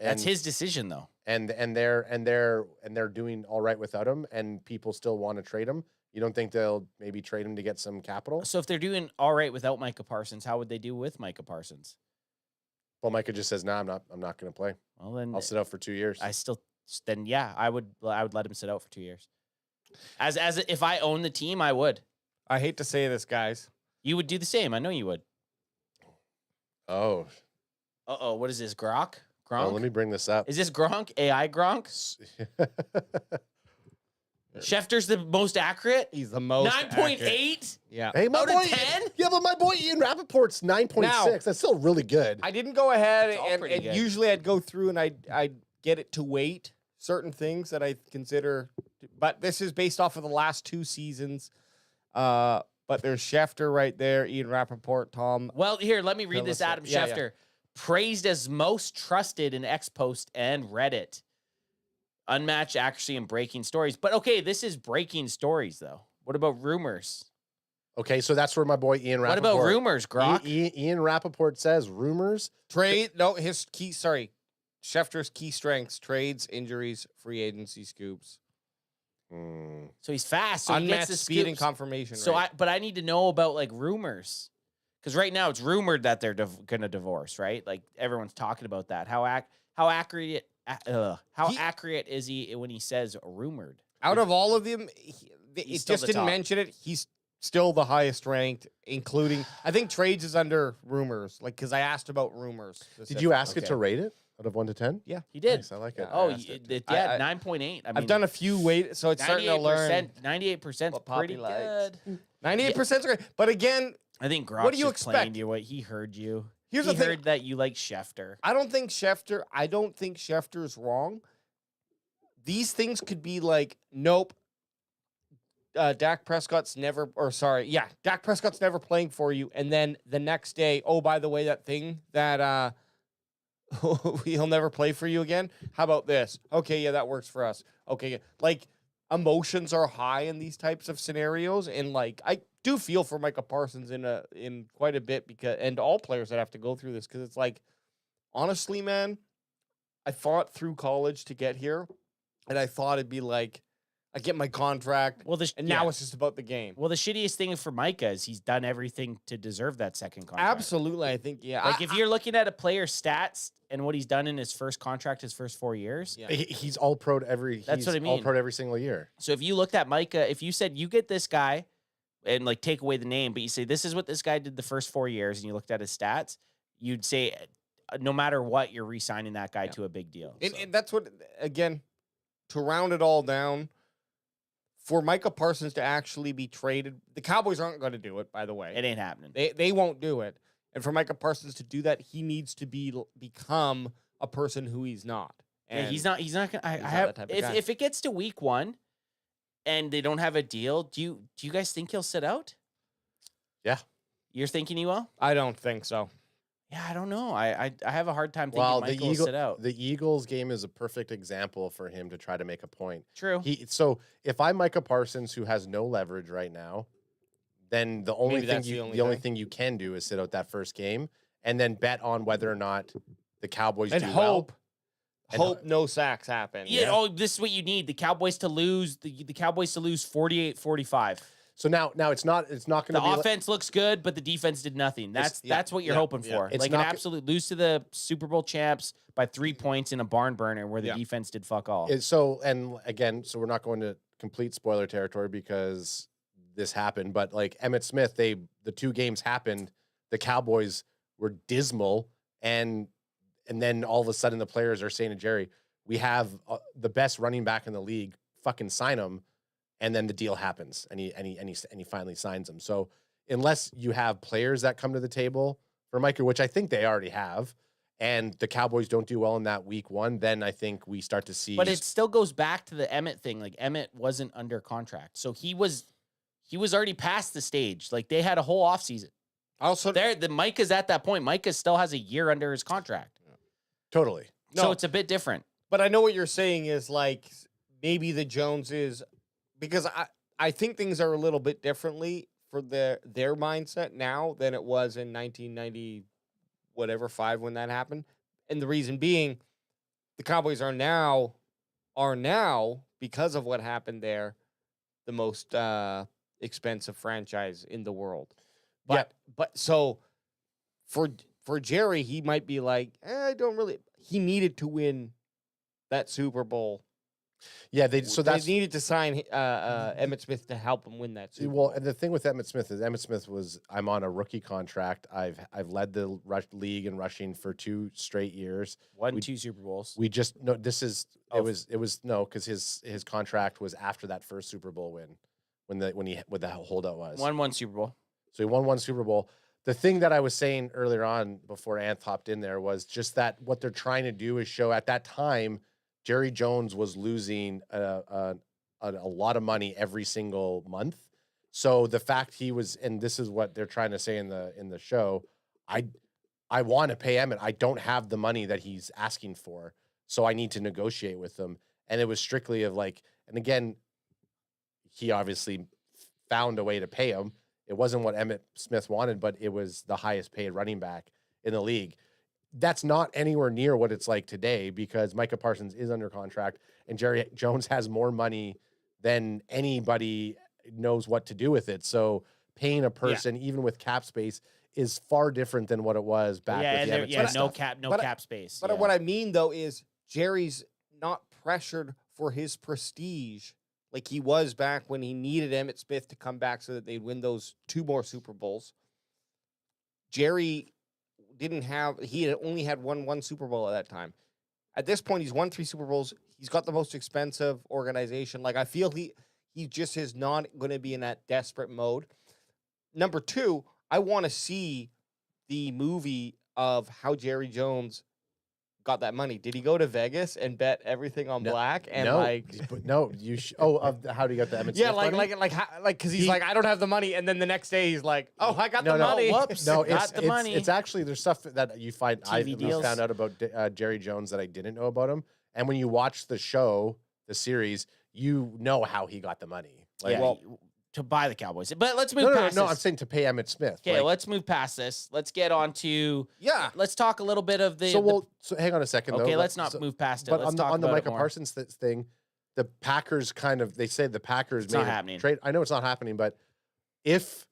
That's his decision, though. And they're doing all right without him, and people still want to trade him. You don't think they'll maybe trade him to get some capital? So if they're doing all right without Micah Parsons, how would they do with Micah Parsons? Well, Micah just says, "No, I'm not going to play. Well, then I'll sit out for 2 years." I would let him sit out for 2 years. As if I own the team, I would. I hate to say this, guys. You would do the same. I know you would. Oh. Uh-oh, what is this, Gronk? Oh, let me bring this up. Is this Gronk? AI Gronk? Schefter's the most accurate? He's the most 9.8? Yeah. Hey, my Out boy. of 10? Yeah, but my boy Ian Rappaport's 9.6. That's still really good. I didn't go ahead, It's all and pretty good. usually I'd go through and I'd get it to weight certain things that I consider, but this is based off of the last 2 seasons. But there's Schefter right there, Ian Rappaport, Tom. Well, here, let me read Tell this. us Adam that. Yeah, Schefter. Praised as most trusted in X-Post and Reddit. Unmatched accuracy and breaking stories. But okay, this is breaking stories, though. What about rumors? Okay, so that's where my boy Ian Rappaport. What about rumors, Gronk? Ian Rappaport says rumors. Schefter's key strengths: trades, injuries, free agency scoops. So he's fast. So he gets Unmatched the speed and scoops. confirmation. So rate. I need to know about like rumors, because right now it's rumored that they're gonna divorce, right? Like everyone's talking about that. How accurate is he when he says rumored? Out of all of them, it still just the didn't top. mention it. He's still the highest ranked, including I think trades is under rumors. Like because I asked about rumors. Did you ask it to rate it out of 1 to 10? Yeah, He did. Nice, I like it. Oh, I asked it. 9.8. I've done a few weight, so it's starting to learn. 98% what pretty Poppy likes. good. 98% great. But again, I think Gronk's What do you just playing expect? you. What he heard you. Here's he the thing. heard that you like Schefter. I don't think Schefter's wrong. These things could be like, nope. Dak Prescott's never playing for you. And then the next day, oh, by the way, that thing that he'll never play for you again. How about this? Okay, yeah, that works for us. Okay, like emotions are high in these types of scenarios, and like I do feel for Micah Parsons in quite a bit and all players that have to go through this, because it's like, honestly, man, I fought through college to get here, and I thought it'd be like, I get my contract, now it's just about the game. Well, the shittiest thing for Micah is he's done everything to deserve that second contract. Absolutely, I think, yeah. Like, if you're looking at a player's stats and what he's done in his first contract, his first 4 years. Yeah. He's all pro That's what I mean. All pro every single year. So if you looked at Micah, if you said you get this guy and like take away the name, but you say this is what this guy did the first 4 years, and you looked at his stats, you'd say no matter what, you're re-signing that guy to a big deal. And that's what, again, to round it all down, for Micah Parsons to actually be traded, the Cowboys aren't going to do it, by the way. It ain't happening. They won't do it. And for Micah Parsons to do that, he needs to become a person who he's not. Yeah, And he's not. He's not gonna. not that type of guy. If it gets to week 1, and they don't have a deal, do you guys think he'll sit out? Yeah. You're thinking he will? I don't think so. Yeah, I don't know. I have a hard time thinking Michael will sit out. The Eagles game is a perfect example for him to try to make a point. True. So if I'm Micah Parsons, who has no leverage right now, then the only thing you can do is sit out that first game and then bet on whether or not the Cowboys And do hope well. no sacks happen. Yeah. Oh, this is what you need. The Cowboys to lose. The Cowboys to lose 48-45. So now it's not going to be the offense looks good, but the defense did nothing. That's what you're hoping for. It's like an absolute lose to the Super Bowl champs by 3 points in a barn burner where the defense did fuck all. So we're not going to complete spoiler territory because this happened, but like Emmitt Smith, the 2 games happened, the Cowboys were dismal, and then all of a sudden the players are saying to Jerry, we have the best running back in the league, fucking sign him. And then the deal happens, and he finally signs him. So unless you have players that come to the table for Micah, which I think they already have, and the Cowboys don't do well in that week 1, then I think we start to see. But it still goes back to the Emmitt thing. Like Emmitt wasn't under contract, so he was already past the stage. Like they had a whole offseason. Also, the Micah's at that point. Micah still has a year under his contract. Totally. So it's a bit different. But I know what you're saying is like maybe the Joneses. Because I think things are a little bit differently for their mindset now than it was in 1990, 5 when that happened. And the reason being, the Cowboys are now because of what happened there, the most expensive franchise in the world. But so for Jerry, he might be like, I don't really. He needed to win that Super Bowl. Yeah, they needed to sign Emmitt Smith to help him win that Super Bowl. Well, and the thing with Emmitt Smith is Emmitt Smith I'm on a rookie contract. I've led the league in rushing for 2 straight years. 2 Super Bowls. We just no. This is it was no, because his contract was after that first Super Bowl win when the holdout was 1 Super Bowl. So he won 1 Super Bowl. The thing that I was saying earlier on before Anth hopped in there was just that what they're trying to do is show at that time. Jerry Jones was losing a lot of money every single month. So the fact he was, and this is what they're trying to say in the show, I want to pay Emmitt. I don't have the money that he's asking for, so I need to negotiate with him. And it was strictly of like, and again, he obviously found a way to pay him. It wasn't what Emmitt Smith wanted, but it was the highest paid running back in the league. That's not anywhere near what it's like today because Micah Parsons is under contract and Jerry Jones has more money than anybody knows what to do with it. So paying a person, even with cap space, is far different than what it was back with the Emmitt Smith no cap space. But what I mean though is Jerry's not pressured for his prestige like he was back when he needed Emmitt Smith to come back so that they'd win those 2 more Super Bowls. Jerry he had only had one Super Bowl at that time. At this point, he's won 3 Super Bowls. He's got the most expensive organization. Like, I feel he just is not going to be in that desperate mode. Number 2, I want to see the movie of how Jerry Jones got that money. Did he go to Vegas and bet everything on black? And how do you get the Emmitt Smith money? Because he's like, I don't have the money, and then the next day he's like, oh, I got the money. Whoops, got the money. It's actually there's stuff that you find. I deals. found out about Jerry Jones that I didn't know about him, and when you watch the show, the series, you know how he got the money. Like, to buy the Cowboys. But let's move past this. No, I'm saying to pay Emmitt Smith. Okay, let's move past this. Let's get on to... Yeah. Let's talk a little bit of the... So hang on a second, though. Okay, let's not move past it. But let's on the Micah more. Parsons thing, the Packers they say the Packers it's made not happening. trade. I know it's not happening, but if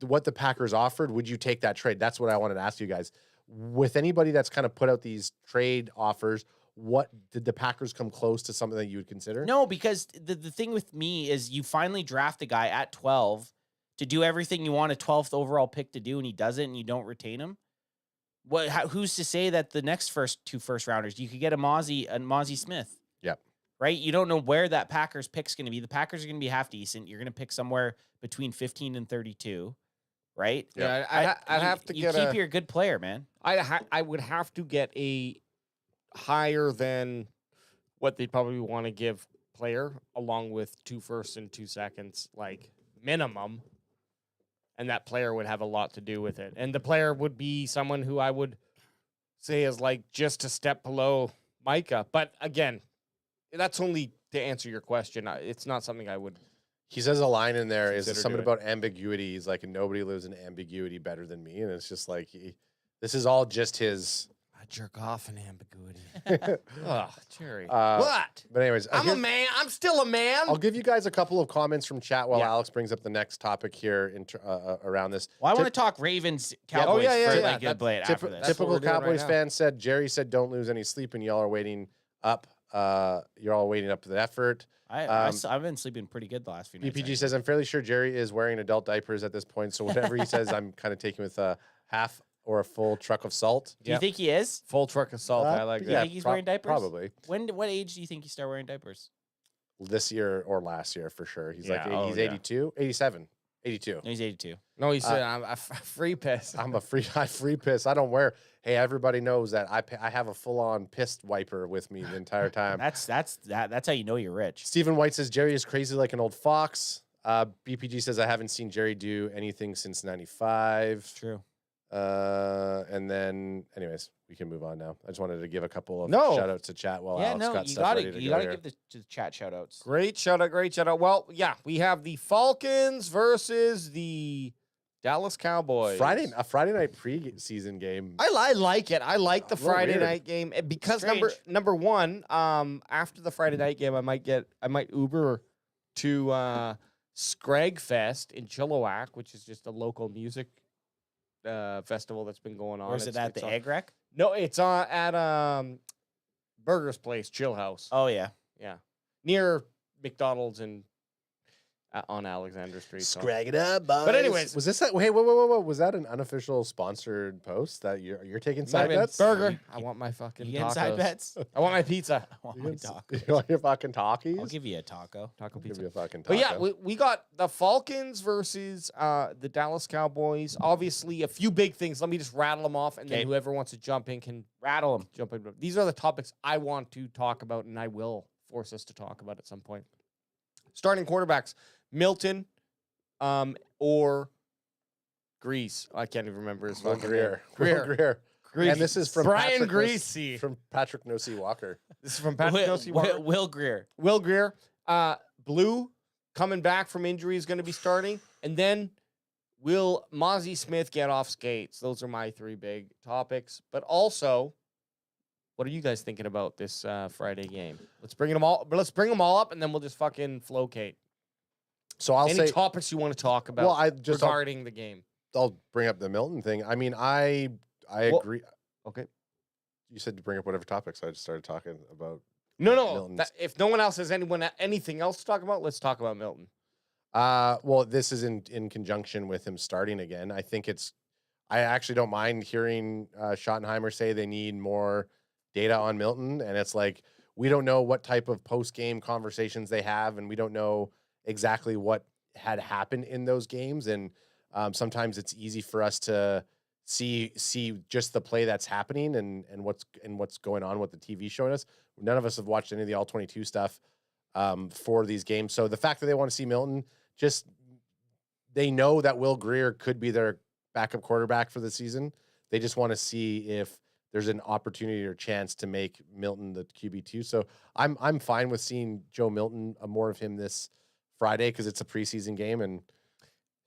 what the Packers offered, would you take that trade? That's what I wanted to ask you guys. With anybody that's kind of put out these trade offers, what did the Packers come close to something that you would consider? No, because the thing with me is you finally draft a guy at 12 to do everything you want a 12th overall pick to do, and he does it, and you don't retain him. Who's to say that the next two first rounders, you could get a Mozzie Smith? Yep. Right? You don't know where that Packers pick's going to be. The Packers are going to be half decent. You're going to pick somewhere between 15 and 32, right? Yeah, I'd have to keep your good player, man. I would have to get a higher than what they'd probably want to give player, along with 2 firsts and 2 seconds, like minimum. And that player would have a lot to do with it. And the player would be someone who I would say is like just a step below Micah. But again, that's only to answer your question. It's not something I would. He says a line in there is Consider something doing. about ambiguity. He's like, nobody lives in ambiguity better than me. And it's just like, this is all just his. I jerk off in ambiguity. Oh, Jerry. What? But anyways, I'm a man. I'm still a man. I'll give you guys a couple of comments from chat while Yeah. Alex brings up the next topic here around this. Well, I want to talk Ravens Cowboys yeah, yeah, for yeah. like a bit after this. Typical what we're doing Cowboys right now. fan said, Jerry said, don't lose any sleep, and y'all are waiting up. You're all waiting up to the effort. I've been sleeping pretty good the last few nights. BPG says, I'm fairly sure Jerry is wearing adult diapers at this point, so whatever he says, I'm kind of taking with a half or a full truck of salt. Do you think he is? Full truck of salt. I like You that. think he's wearing diapers? Probably. What age do you think you start wearing diapers? This year or last year for sure. He's Yeah, like, he's 82, 87, 82. No, he's 82. No, he said I'm a free piss. I'm a free piss. I don't wear. Hey, everybody knows that I have a full on piss wiper with me the entire time. That's how you know you're rich. Stephen White says Jerry is crazy like an old fox. BPG says I haven't seen Jerry do anything since '95. True. And then, anyways, we can move on now. I just wanted to give a couple of No. shout outs to chat while Yeah, Alex no, got you stuff gotta ready to you go gotta here. give the chat shout outs. Great shout out, great shout out. Well, yeah, we have the Falcons versus the Dallas Cowboys. A Friday night preseason game. I like it. I like the A little Friday weird. night game because Strange. number one, after the Friday night game, I might Uber to Scragfest in Chilliwack, which is just a local music festival that's been going on. Or is it at the Egg Rack? No, it's at Burger's Place, Chill House. Oh yeah. Yeah, near McDonald's and on Alexander Street. So. Scrag it up, boys. But anyways, was this that? Wait, whoa! Was that an unofficial sponsored post that you're taking side bets? Burger. I want my fucking You getting side tacos. bets? I want my pizza. I want my taco. You want your fucking talkies? I'll give you a taco. Taco I'll give pizza. you a fucking taco. But yeah, we got the Falcons versus the Dallas Cowboys. Obviously, a few big things. Let me just rattle them off, and then Okay. whoever wants to jump in can Rattle them. jump in. These are the topics I want to talk about, and I will force us to talk about at some point. Starting quarterbacks, Milton or Grease. I can't even remember his Will fucking Greer. name. Will Greer. Grease. And this is from Brian Patrick Greasy. From Patrick Nosey Walker. This is from Patrick Kelsey. Will Greer. Will Greer. Blue coming back from injury is going to be starting. And then will Mozzie Smith get off skates? Those are my 3 big topics. But also, what are you guys thinking about this Friday game? Let's bring them all up, and then we'll just fucking flowcate. So I'll Any say, topics you want to talk about well, I just regarding the game? I'll bring up the Milton thing. I mean, I Well- agree. Okay. You said to bring up whatever topics. I just started talking about. No. Milton's- If no one else has anything else to talk about, let's talk about Milton. Well, this is in conjunction with him starting again. I think I actually don't mind hearing Schottenheimer say they need more data on Milton, and it's like we don't know what type of post game conversations they have, and we don't know exactly what had happened in those games, and sometimes it's easy for us to see just the play that's happening and what's going on, what the TV showing us. None of us have watched any of the all 22 stuff for these games, so the fact that they want to see Milton, just they know that Will Greer could be their backup quarterback for the season. They just want to see if there's an opportunity or chance to make Milton the QB2. So I'm fine with seeing Joe Milton, more of him this Friday because it's a preseason game, and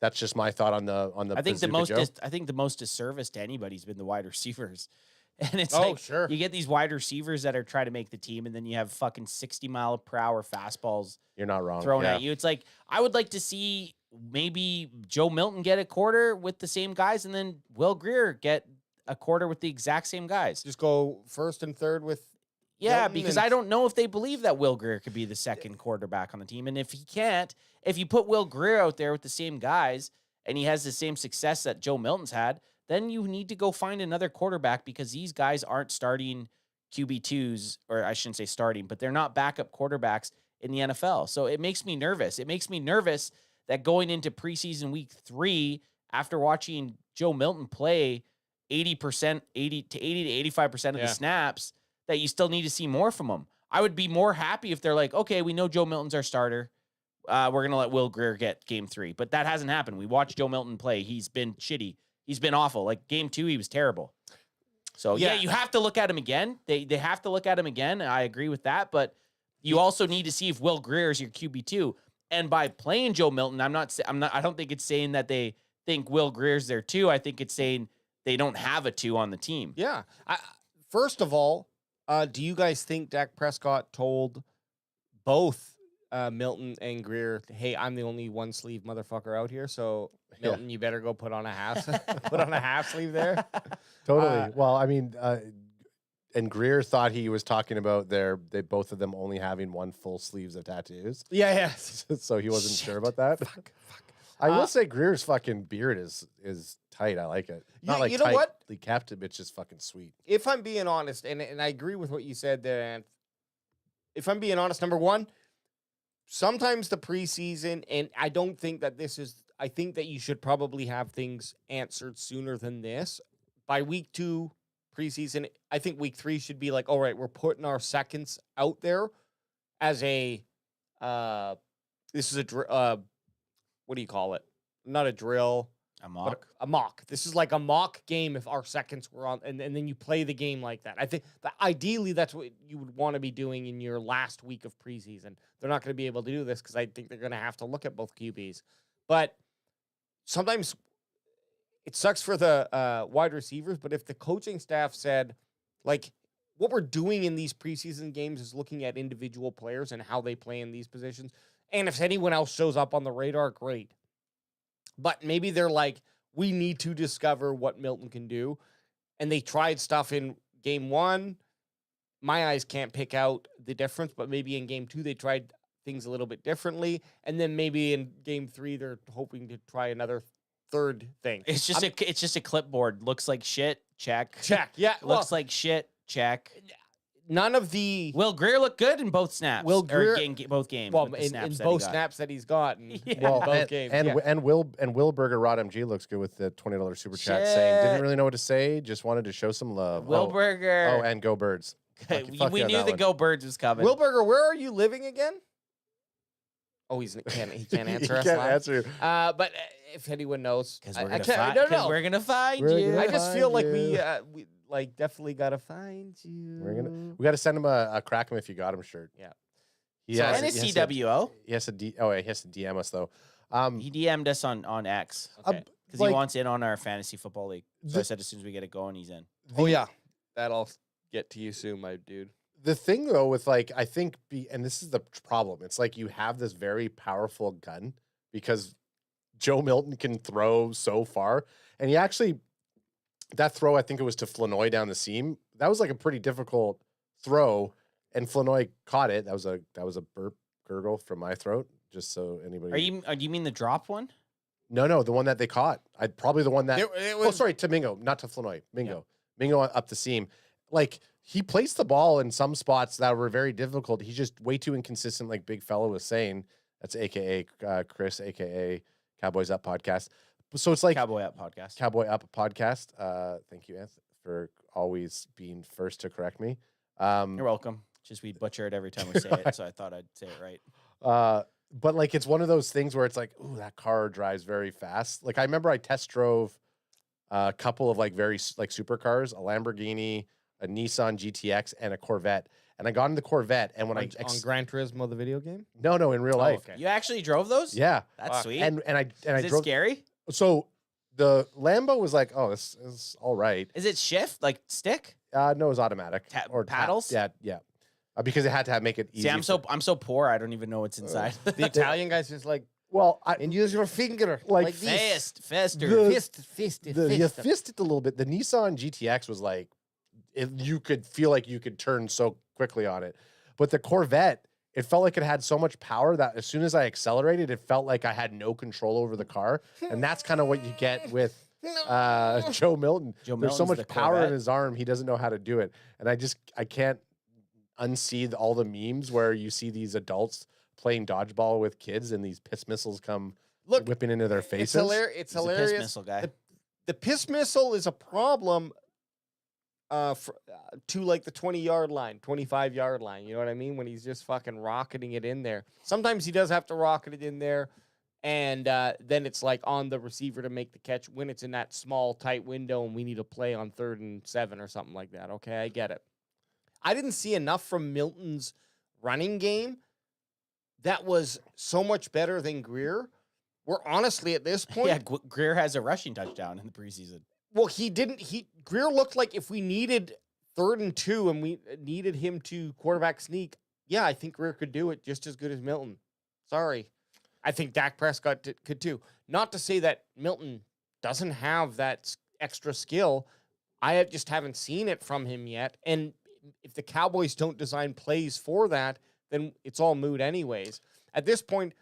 that's just my thought on the. I think the Bazooka Joe. I think the most disservice to anybody's been the wide receivers. And it's Oh, like, sure. you get these wide receivers that are trying to make the team, and then you have fucking 60-mile-per-hour fastballs You're not wrong. thrown Yeah. at you. It's like, I would like to see maybe Joe Milton get a quarter with the same guys, and then Will Greer get a quarter with the exact same guys. Just go first and third with. Yeah, Milton because and- I don't know if they believe that Will Greer could be the second quarterback on the team. And if he can't, if you put Will Greer out there with the same guys and he has the same success that Joe Milton's had, then you need to go find another quarterback because these guys aren't starting QB2s, or I shouldn't say starting, but they're not backup quarterbacks in the NFL. So it makes me nervous. It makes me nervous that going into preseason week 3, after watching Joe Milton play 80% to 85% of the snaps, that you still need to see more from him. I would be more happy if they're like, okay, we know Joe Milton's our starter. We're going to let Will Greer get game 3. But that hasn't happened. We watched Joe Milton play. He's been shitty. He's been awful. Like game 2, he was terrible. So, yeah, you have to look at him again. They have to look at him again. I agree with that. But you also need to see if Will Greer is your QB2. And by playing Joe Milton, I don't think it's saying that they think Will Greer's their 2. I think it's saying they don't have a 2 on the team. Yeah. First of all, do you guys think Dak Prescott told both Milton and Greer, hey, I'm the only one sleeve motherfucker out here, so Milton, you better go put on a half sleeve there? Totally. Well, I mean, and Greer thought he was talking about both of them only having one full sleeves of tattoos. Yeah. So he wasn't sure about that. Fuck. I will say Greer's fucking beard is tight. I like it. Not like you know what? tightly kept, it's just fucking sweet. If I'm being honest, and I agree with what you said there, and if I'm being honest, number one, sometimes the preseason, and I don't think that I think that you should probably have things answered sooner than this. By week 2 preseason, I think week 3 should be like, all right, we're putting our seconds out there as a, this is a, what do you call it? Not a drill. A mock. A mock. This is like a mock game if our seconds were on, and then you play the game like that. I think that ideally that's what you would want to be doing in your last week of preseason. They're not going to be able to do this because I think they're going to have to look at both QBs. But sometimes it sucks for the wide receivers, but if the coaching staff said, like, what we're doing in these preseason games is looking at individual players and how they play in these positions, and if anyone else shows up on the radar, great. But maybe they're like, we need to discover what Milton can do. And they tried stuff in game 1. My eyes can't pick out the difference, but maybe in game 2, they tried things a little bit differently. And then maybe in game 3, they're hoping to try another third thing. It's just a clipboard. Looks like shit. Check. Yeah. Looks like shit. Check. None of the Will Greer looked good in both snaps. Will Greer, both games. Well, in both snaps that he's gotten. Yeah. Well, both games. And Will Berger Rod MG looks good with the $20 super chat saying didn't really know what to say, just wanted to show some love. Will Berger. Oh, and go Birds. We knew the Go Birds was coming. Will Berger, where are you living again? Oh, he can't answer us. He can't live. answer. But if anyone knows, because we're gonna find you. I just feel like we like definitely gotta find you. We gotta send him a crack him if you got him shirt. Yeah. And a CWO. He has to DM us though. He DM'd us on X because he wants in on our fantasy football league. So I said as soon as we get it going, he's in. Oh yeah, that'll get to you soon, my dude. The thing though with like I think and this is the problem. It's like you have this very powerful gun because Joe Milton can throw so far, and he actually that throw I think it was to Flanoy down the seam. That was like a pretty difficult throw, and Flanoy caught it. That was a burp gurgle from my throat. Just so anybody. Are you mean the drop one? No, the one that they caught. Probably the one that. To Mingo, not to Flanoy. Mingo up the seam. Like he placed the ball in some spots that were very difficult. He's just way too inconsistent, like Big Fella was saying. That's AKA Chris, AKA Cowboys Up Podcast. So it's like Cowboy Up Podcast. Cowboy Up Podcast. Thank you, Anth, for always being first to correct me. You're welcome. Just we butcher it every time we say it, so I thought I'd say it right. But like it's one of those things where it's like, ooh, that car drives very fast. Like I remember I test drove a couple of like very like supercars, a Lamborghini, a Nissan GTX, and a Corvette. And I got in the Corvette, and when on Gran Turismo, the video game? No, in real life. Okay. You actually drove those? Yeah, that's sweet. And I Is it drove. Scary? So the Lambo was like, oh, this is all right. Is it shift like stick? No, it was automatic or paddles. Yeah. Because it had to make it easy. See, I'm so poor. I don't even know what's inside. The Italian guy's just like, well, and use your finger like this. Fist you fist it a little bit. The Nissan GTX was like, you could feel like you could turn so quickly on it, but the Corvette, it felt like it had so much power that as soon as I accelerated, it felt like I had no control over the car, and that's kind of what you get with Joe Milton. There's so much power in his arm, he doesn't know how to do it, and I can't unsee all the memes where you see these adults playing dodgeball with kids and these piss missiles come whipping into their faces. It's hilarious. Piss missile guy. The piss missile is a problem to like the 20-yard line, 25-yard line. You know what I mean? When he's just fucking rocketing it in there. Sometimes he does have to rocket it in there, and then it's like on the receiver to make the catch when it's in that small, tight window and we need a play on 3rd and 7 or something like that. Okay, I get it. I didn't see enough from Milton's running game that was so much better than Greer. We're honestly at this point. Yeah, Greer has a rushing touchdown in the preseason. Well, Greer looked like if we needed 3rd and 2 and we needed him to quarterback sneak, yeah, I think Greer could do it just as good as Milton. Sorry. I think Dak Prescott could too. Not to say that Milton doesn't have that extra skill. I just haven't seen it from him yet. And if the Cowboys don't design plays for that, then it's all moot anyways. At this point,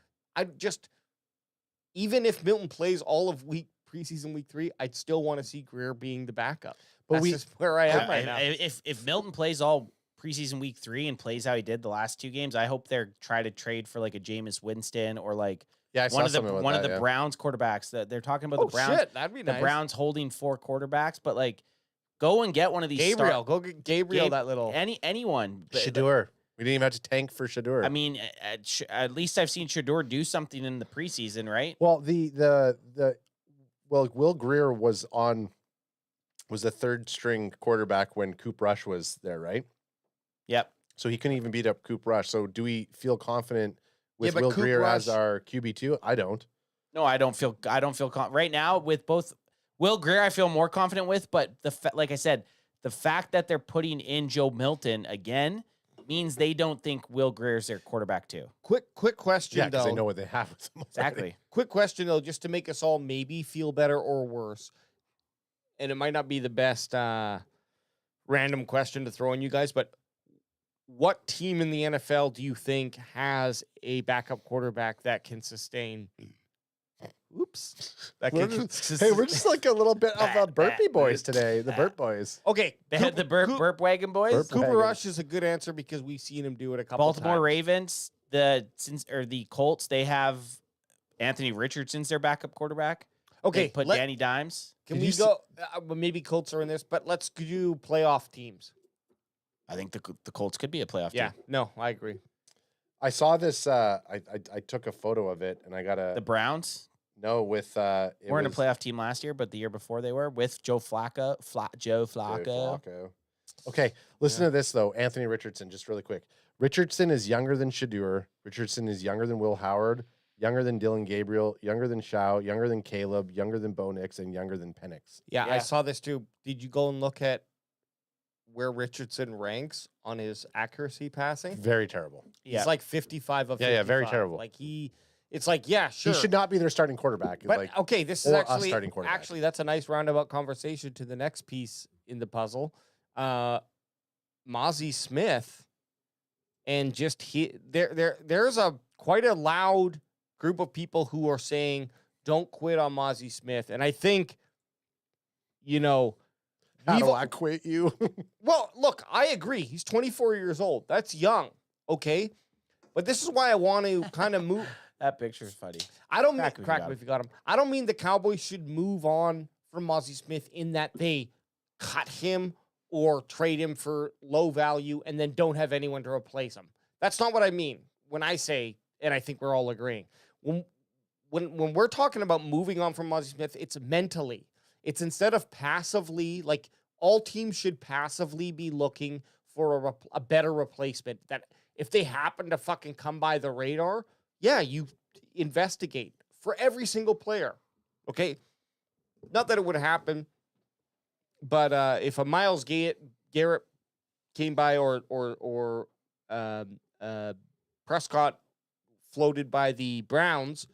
even if Milton plays all of preseason week 3, I'd still want to see Greer being the backup. But that's just where I am right now. If Milton plays all preseason week 3 and plays how he did the last 2 games, I hope they're trying to trade for like a Jameis Winston or like one of the Browns quarterbacks. That they're talking about the Browns. Shit, that'd be nice. The Browns holding 4 quarterbats, but like go and get one of these. Go get Gabriel. That little anyone. Shador. We didn't even have to tank for Shador. I mean, at least I've seen Shador do something in the preseason, right? Well, Will Greer was the 3rd string quarterback when Coop Rush was there, right? Yep. So he couldn't even beat up Coop Rush. So do we feel confident with Will Coop Greer Rush, as our QB2? I don't. No, I don't feel right now with both Will Greer. I feel more confident with, but like I said, the fact that they're putting in Joe Milton again means they don't think Will Greer's their quarterback too. Quick question, Yeah, because though. they know what they have with him already. Exactly. Quick question, though, just to make us all maybe feel better or worse. And it might not be the best random question to throw on you guys, but what team in the NFL do you think has a backup quarterback that can sustain? Oops. We're just like a little bit of a burpee boys today. The burp boys. Okay. The burp wagon boys. Burp Cooper wagon. Rush is a good answer because we've seen him do it a couple Baltimore times. Ravens, the Colts, they have Anthony Richardson's their backup quarterback. Okay. They put Danny Dimes. Can we go? Maybe Colts are in this, but let's do playoff teams. I think the Colts could be a playoff Yeah. team. No, I agree. I saw this. I took a photo of it, and I got The Browns with. weren't a playoff team last year, but the year before they were with Joe Flacco. Joe Flacco. Okay, listen to this though. Anthony Richardson, just really quick. Richardson is younger than Shador. Richardson is younger than Will Howard, younger than Dylan Gabriel, younger than Shao, younger than Caleb, younger than Bo Nix, and younger than Penix. Yeah, I saw this too. Did you go and look at where Richardson ranks on his accuracy passing? Very terrible. He's like 55 of 55. Yeah, very terrible. Like it's like, yeah, sure. He should not be their starting quarterback. But okay, this is or a starting actually quarterback. that's a nice roundabout conversation to the next piece in the puzzle. Mozzie Smith, and just there's quite a loud group of people who are saying don't quit on Mozzie Smith, and I think, How do I quit you? well, look, I agree. He's 24 years old. That's young, okay, but this is why I want to kind of move. That picture's funny. I don't mean Crack me if you got him. I don't mean the Cowboys should move on from Mozzie Smith in that they cut him or trade him for low value and then don't have anyone to replace him. That's not what I mean when I say, and I think we're all agreeing. When we're talking about moving on from Mozzie Smith, it's mentally. It's instead of passively, like all teams should passively be looking for a better replacement. That if they happen to fucking come by the radar, yeah, you investigate for every single player. Okay? Not that it would happen, but if a Myles Garrett came by or Prescott floated by the Browns,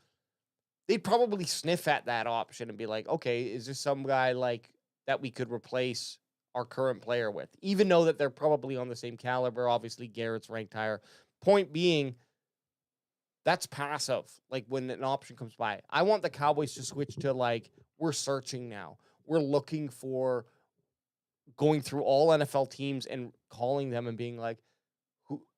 they'd probably sniff at that option and be like, okay, is this some guy like that we could replace our current player with? Even though that they're probably on the same caliber. Obviously, Garrett's ranked higher. Point being, that's passive. Like when an option comes by, I want the Cowboys to switch to like, we're searching now. We're looking for going through all NFL teams and calling them and being like,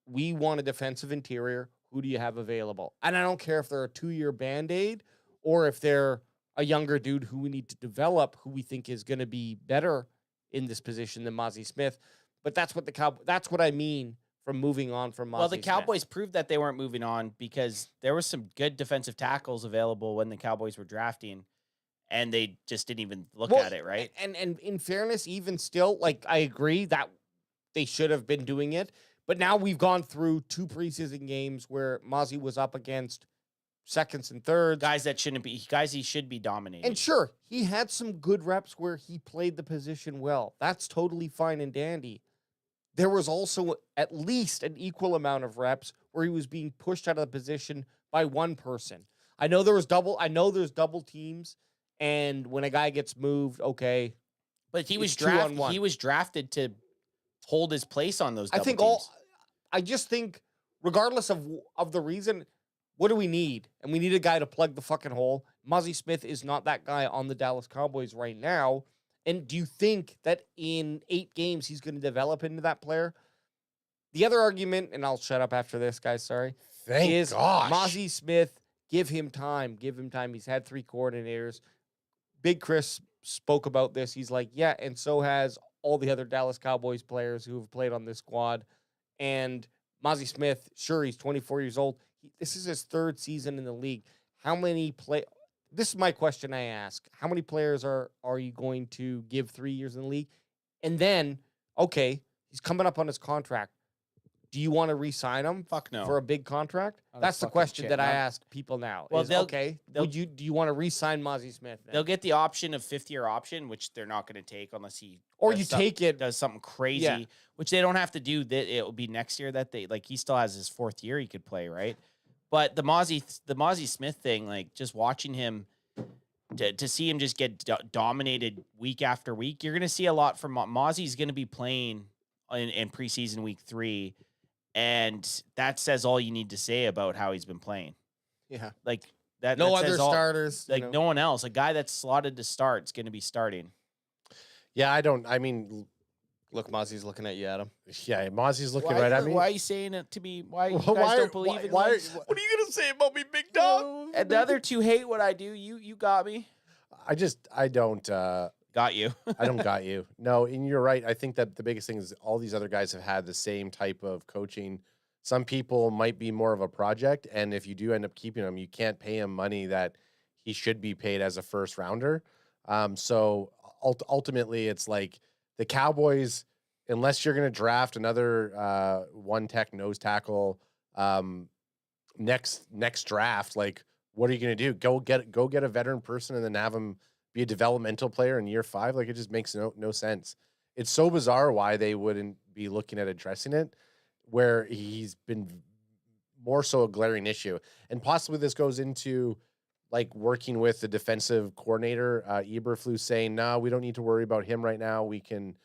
we want a defensive interior. Who do you have available? And I don't care if they're a 2-year Band-Aid or if they're a younger dude who we need to develop, who we think is going to be better in this position than Mozzie Smith. But that's what that's what I mean from moving on from Mozzie Well, the Smith. Cowboys proved that they weren't moving on because there was some good defensive tackles available when the Cowboys were drafting, and they just didn't even look at it, right? And in fairness, even still, like, I agree that they should have been doing it. But now we've gone through 2 preseason games where Mozzie was up against seconds and thirds. Guys he should be dominating. And sure, he had some good reps where he played the position well. That's totally fine and dandy. There was also at least an equal amount of reps where he was being pushed out of the position by one person. I know there's double teams, and when a guy gets moved, okay. But he was 2-on-1. He was drafted to hold his place on those double teams. I just think, regardless of the reason, what do we need? And we need a guy to plug the fucking hole. Mozzie Smith is not that guy on the Dallas Cowboys right now. And do you think that in 8 games he's going to develop into that player? The other argument, and I'll shut up after this, guys, sorry, is Mozzie Smith, give him time. Give him time. He's had 3 coordinators. Big Chris spoke about this. He's like, yeah, and so has all the other Dallas Cowboys players who have played on this squad. And Mozzie Smith, sure, he's 24 years old. This is his 3rd season in the league. How many This is my question I ask. How many players are you going to give 3 years in the league? And then, okay, he's coming up on his contract. Do you want to re-sign him? Fuck no. For a big contract? That's the question that I ask people now. Well, do you want to re-sign Mozzie Smith? Then? They'll get the option of 5th-year option, which they're not going to take unless he does something crazy, which they don't have to do. That it will be next year that he still has his 4th year he could play, right? But the Mozzie Smith thing, like, just watching him, to see him just get dominated week after week, you're going to see a lot from Mozzie's going to be playing in preseason week 3, and that says all you need to say about how he's been playing. Yeah, like that. No that other starters, like no one else. A guy that's slotted to start is going to be starting. Yeah, I mean, look, Mozzie's looking at you, Adam. Yeah, Mozzie's looking right at me. Why are you saying it to me? Why you guys don't believe in me? What are you gonna say about me, big dog? And the other 2 hate what I do. You got me. I don't got you. I don't got you. No, and you're right. I think that the biggest thing is all these other guys have had the same type of coaching. Some people might be more of a project, and if you do end up keeping him, you can't pay him money that he should be paid as a first rounder. So ultimately, it's like the Cowboys, unless you're going to draft another one-tech nose tackle next draft, like, what are you going to do? Go get a veteran person and then have him be a developmental player in year 5? Like, it just makes no sense. It's so bizarre why they wouldn't be looking at addressing it, where he's been more so a glaring issue. And possibly this goes into, like, working with the defensive coordinator, Eberflus, saying, no, we don't need to worry about him right now. We can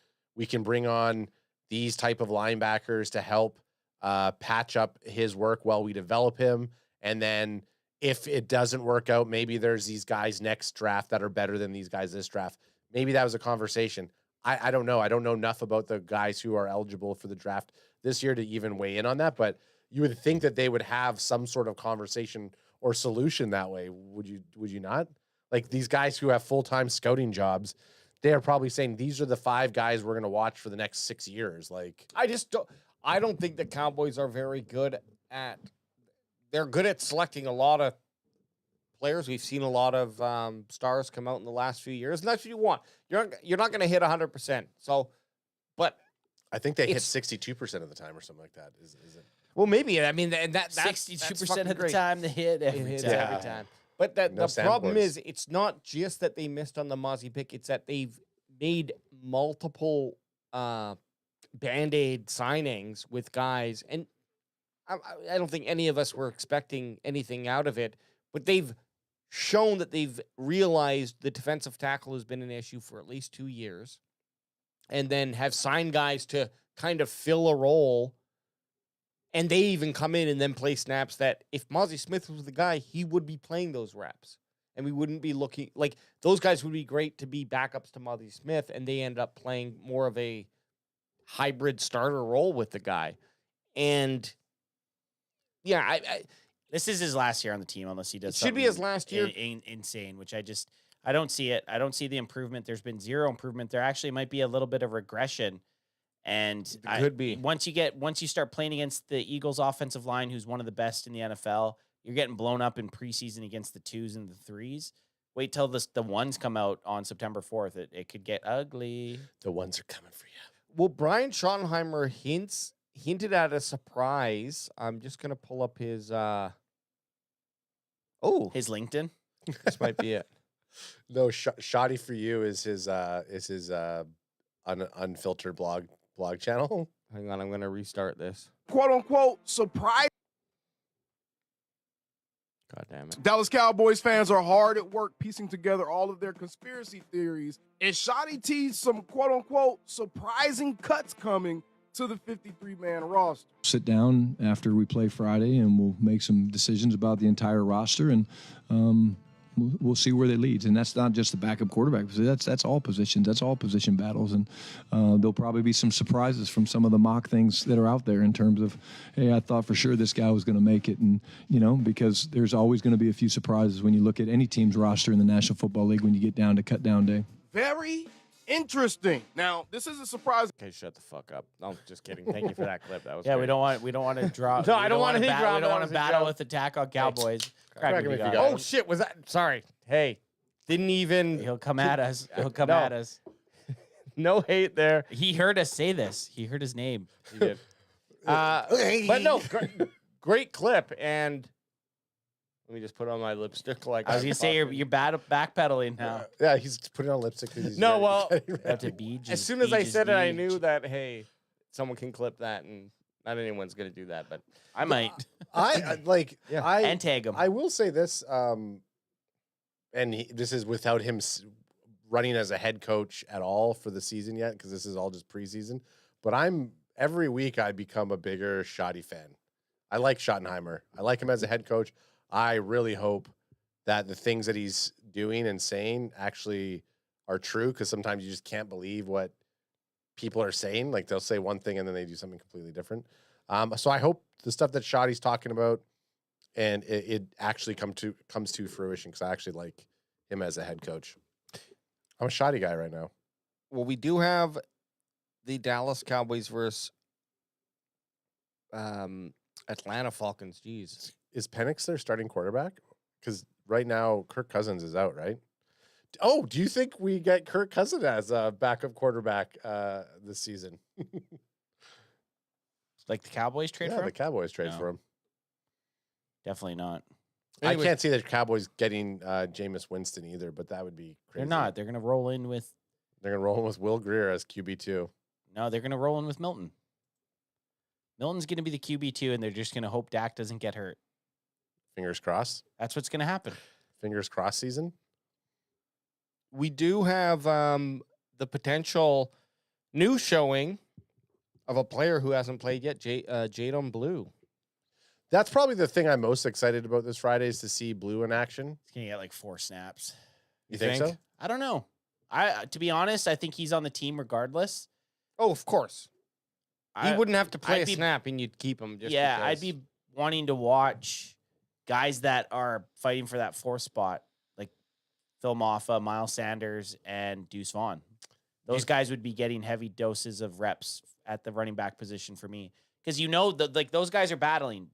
bring on these type of linebackers to help patch up his work while we develop him. And then if it doesn't work out, maybe there's these guys next draft that are better than these guys this draft. Maybe that was a conversation. I don't know. I don't know enough about the guys who are eligible for the draft this year to even weigh in on that, but you would think that they would have some sort of conversation or solution that way. Would you not? Like, these guys who have full-time scouting jobs, they are probably saying, these are the 5 guys we're going to watch for the next 6 years. Like, I don't think the Cowboys are very good at. They're good at selecting a lot of players. We've seen a lot of stars come out in the last few years, and that's what you want. You're not going to hit 100%. So, but I think they hit 62% of the time or something like that. Is it? Well, maybe. I mean, and that's 62% of the time they hit every time. But the problem is, it's not just that they missed on the Mozzie pick. It's that they've made multiple Band-Aid signings with guys, and I don't think any of us were expecting anything out of it, but they've shown that they've realized the defensive tackle has been an issue for at least 2 years, and then have signed guys to kind of fill a role, and they even come in and then play snaps that if Mozzie Smith was the guy, he would be playing those reps, and we wouldn't be looking like those guys would be great to be backups to Mozzie Smith, and they end up playing more of a hybrid starter role with the guy. And yeah, this is his last year on the team, unless he does. It should be his last year. Insane, which I I don't see it. I don't see the improvement. There's been zero improvement. There actually might be a little bit of regression. And Could be. once you start playing against the Eagles offensive line, who's one of the best in the NFL, you're getting blown up in preseason against the 2s and the 3s. Wait till the 1s come out on September 4th. It could get ugly. The ones are coming for you. Well, Brian Schottenheimer hinted at a surprise. I'm just gonna pull up his His LinkedIn. this might be it. No, Shoddy for You is his unfiltered blog channel. Hang on, I'm gonna restart this. Quote unquote surprise. God damn it. Dallas Cowboys fans are hard at work piecing together all of their conspiracy theories, and Shotty teased some quote-unquote surprising cuts coming to the 53-man roster. Sit down after we play Friday, and we'll make some decisions about the entire roster, and we'll see where that leads. And that's not just the backup quarterback. That's all positions. That's all position battles. And there'll probably be some surprises from some of the mock things that are out there in terms of, hey, I thought for sure this guy was going to make it. And, because there's always going to be a few surprises when you look at any team's roster in the National Football League when you get down to cut down day. Very interesting. Now, this is a surprise. Okay, shut the fuck up. No, just kidding. Thank you for that clip. That was Yeah, great. we don't want to draw. No, I don't want any drama. We don't want That was to a battle joke. with attack on Cowboys. Crack 'em if you got 'em. Oh shit, was that? Sorry. Hey, didn't even. He'll come at us. He'll come No. at us. No hate there. He heard us say this. He heard his name. He did. But no, great clip. And let me just put on my lipstick. Like I was gonna say you're backpedaling now. Yeah, he's putting on lipstick. 'Cause he's No, ready- well, getting ready. Have to beach. as soon as I said it, I knew that hey, someone can clip that, and not anyone's gonna do that. But I might Yeah. and tag him. I will say this, and this is without him running as a head coach at all for the season yet, because this is all just preseason. But every week I become a bigger Shoddy fan. I like Schottenheimer. I like him as a head coach. I really hope that the things that he's doing and saying actually are true, because sometimes you just can't believe what people are saying. Like they'll say one thing and then they do something completely different. So I hope the stuff that Shoddy's talking about and it actually comes to fruition, because I actually like him as a head coach. I'm a Shoddy guy right now. well, we do have the Dallas Cowboys versus Atlanta Falcons. Jeez. Is Penix their starting quarterback? Because right now Kirk Cousins is out, right? Oh, do you think we get Kirk Cousins as a backup quarterback this season? Like the Cowboys trade Yeah, for him? the Cowboys trade No. for him. Definitely not. Anyway. I can't see the Cowboys getting Jameis Winston either, but that would be crazy. They're not. They're gonna roll in with They're going to roll with Will Grier as QB2. no. They're gonna roll in with Milton. Milton's gonna be the QB2, and they're just gonna hope Dak doesn't get hurt. Fingers crossed. That's what's gonna happen. Fingers crossed season. We do have the potential new showing of a player who hasn't played yet, Jadon Blue. That's probably the thing I'm most excited about this Friday is to see Blue in action. He's gonna get like 4 snaps. You think so? I don't know. To be honest, I think he's on the team regardless. Oh, of course. He wouldn't have to play I'd a be- snap, and you'd keep him. Just yeah, because. I'd be wanting to watch guys that are fighting for that 4th spot, like Phil Maffa, Miles Sanders, and Deuce Vaughn. Those guys would be getting heavy doses of reps at the running back position for me, because those guys are battling.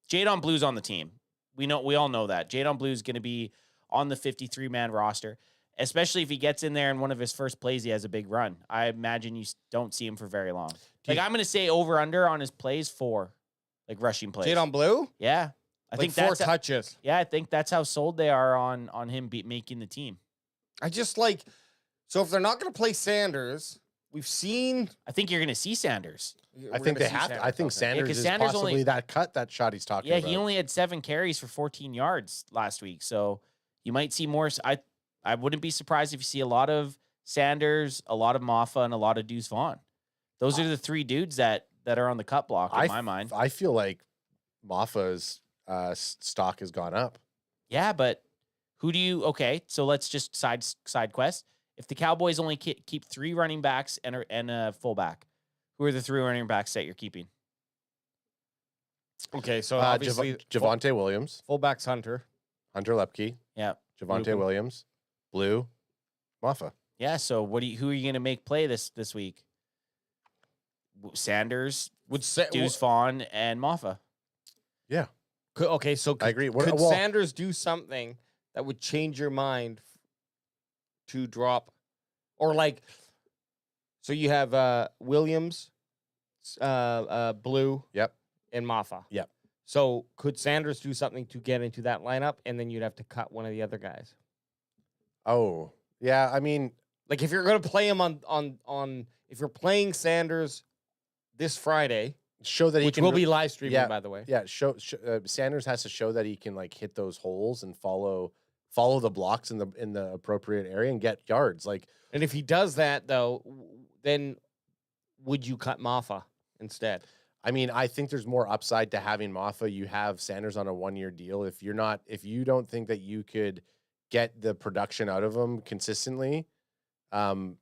Jadon Blue's on the team. We all know that Jadon Blue's going to be on the 53-man roster, especially if he gets in there and one of his first plays he has a big run. I imagine you don't see him for very long. I'm going to say over under on his plays 4, like rushing plays. Jadon Blue. Yeah, I Like think 4 that's touches. yeah, I think that's how sold they are on him making the team. I just like. So if they're not going to play Sanders, we've seen. I think you're going to see Sanders. I think they have to. I think Sanders 'cause is Sanders possibly only- that cut that shot he's talking Yeah, about. he only had 7 carries for 14 yards last week, so you might see more. I wouldn't be surprised if you see a lot of Sanders, a lot of Maffa, and a lot of Deuce Vaughn. Those are the 3 dudes that are on the cut block in my mind. I feel like Maffa's stock has gone up. Yeah, but who do you? Okay, so let's just side quest. If the Cowboys only keep 3 running backs and a fullback, who are the 3 running backs that you're keeping? Okay, so obviously Javonte Williams, fullback's Hunter. Hunter Lepke, Yeah, Javonte Luke. Williams, Blue, Maffa. Yeah. So who are you going to make play this week? Sanders, Deuce Vaughn, and Maffa. Yeah. Okay, so I agree. Could Sanders do something that would change your mind to drop, or like, so you have Williams, Blue, Yep, and Maffa. Yep. So could Sanders do something to get into that lineup, and then you'd have to cut one of the other guys? Oh, yeah. I mean, like if you're going to play him on if you're playing Sanders this Friday, show that he which can will be live streaming, by the way. Yeah, Sanders has to show that he can like hit those holes and follow the blocks in the appropriate area and get yards. Like, and if he does that though, then would you cut Maffa instead? I mean, I think there's more upside to having Maffa. You have Sanders on a 1-year deal. If you don't think that you could get the production out of him consistently, and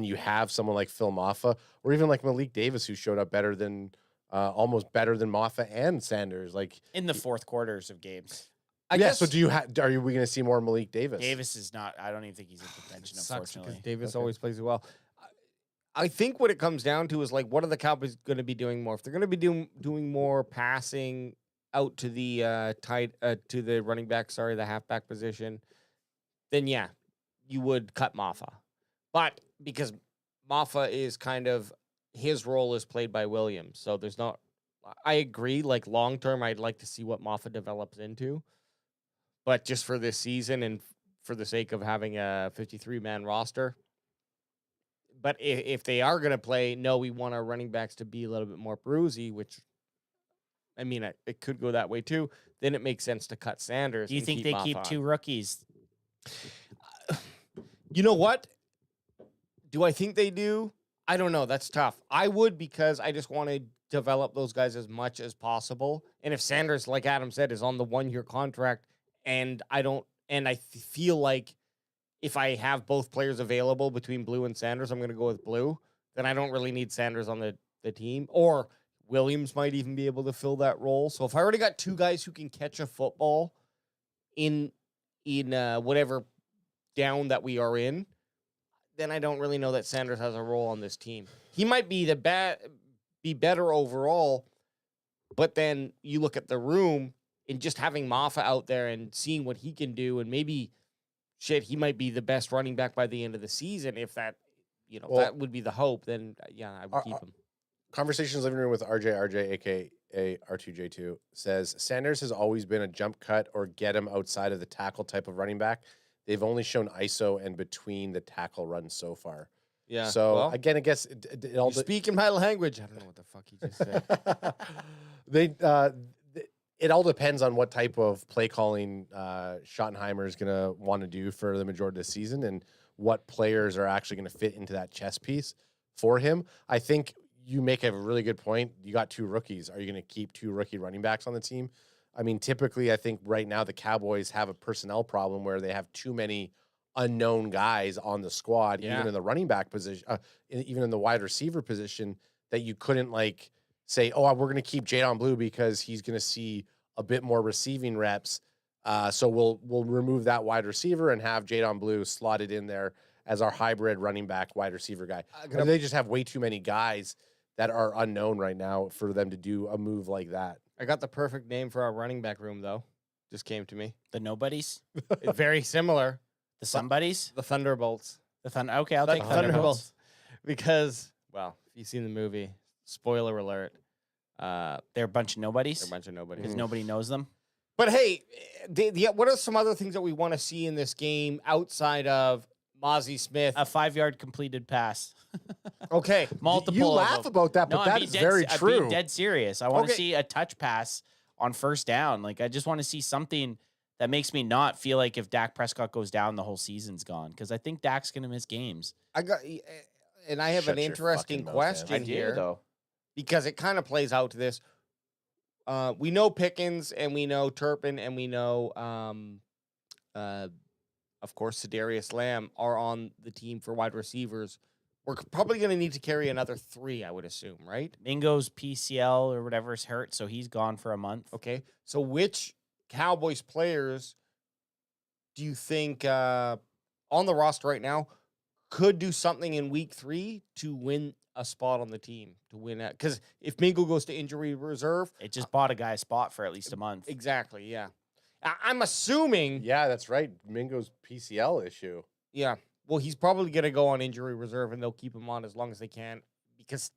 you have someone like Phil Maffa or even like Malik Davis, who showed up better than almost better than Maffa and Sanders, like in the fourth quarters of games. I guess. So are we going to see more Malik Davis? Davis is not. I don't even think he's in contention. Unfortunately, because Davis always plays well. I think what it comes down to is like, what are the Cowboys going to be doing more? If they're going to be doing more passing out to the to the running back, the halfback position, then yeah, you would cut Maffa. But because Maffa is kind of, his role is played by Williams, so there's not. I agree. Like long term, I'd like to see what Maffa develops into, but just for this season and for the sake of having a 53-man roster. But if they are going to play, no, we want our running backs to be a little bit more bruisey, which, I mean, it could go that way too. Then it makes sense to cut Sanders. Do you think they keep 2 rookies? You know what? Do I think they do? I don't know. That's tough. I would, because I just want to develop those guys as much as possible. And if Sanders, like Adam said, is on the 1-year contract, and I feel like if I have both players available between Blue and Sanders, I'm going to go with Blue. Then I don't really need Sanders on the team. Or Williams might even be able to fill that role. So if I already got 2 guys who can catch a football in whatever down that we are in, then I don't really know that Sanders has a role on this team. He might be be better overall, but then you look at the room and just having Maffa out there and seeing what he can do, and maybe he might be the best running back by the end of the season. If that, that would be the hope, then yeah, I would keep him. Conversations Living Room with RJ, aka R2J2, says Sanders has always been a jump cut or get him outside of the tackle type of running back. They've only shown ISO and between the tackle runs so far. Yeah. So again, I guess it all speaking my language. I don't know what the fuck he just said. It all depends on what type of play calling Schottenheimer is going to want to do for the majority of the season, and what players are actually going to fit into that chess piece for him. I think you make a really good point. You got 2 rookies. Are you going to keep 2 rookie running backs on the team? I mean, typically, I think right now the Cowboys have a personnel problem where they have too many unknown guys on the squad, even in the running back position, even in the wide receiver position, that you couldn't like say, oh, we're going to keep Jadon Blue because he's going to see a bit more receiving reps. So we'll remove that wide receiver and have Jadon Blue slotted in there as our hybrid running back wide receiver guy. They just have way too many guys that are unknown right now for them to do a move like that. I got the perfect name for our running back room, though. Just came to me. The Nobodies? Very similar. The Somebodies? The Thunderbolts. Okay, I'll take Thunderbolts. Because, well, if you've seen the movie, spoiler alert. They're a bunch of nobodies? They're a bunch of nobodies. Because nobody knows them? But hey, what are some other things that we want to see in this game outside of Mozzie Smith? A 5-yard completed pass. Okay. Multiple. You laugh about that, but that is very true. I'm being dead serious. I want to see a touch pass on first down. Like, I just want to see something that makes me not feel like if Dak Prescott goes down, the whole season's gone. Because I think Dak's going to miss games. I have an interesting question here, though, because it kind of plays out to this. We know Pickens, and we know Turpin, and we know, of course, Sedarius Lamb are on the team for wide receivers. We're probably going to need to carry another 3, I would assume, right? Mingo's PCL or whatever is hurt, so he's gone for a month. Okay. So which Cowboys players do you think on the roster right now could do something in week 3 to win a spot on the team, to win it. Because if Mingo goes to injury reserve, It just bought a guy a spot for at least a month. exactly, yeah. I'm assuming, Yeah, that's right. Mingo's PCL issue. yeah, well, he's probably going to go on injury reserve, and they'll keep him on as long as they can. Because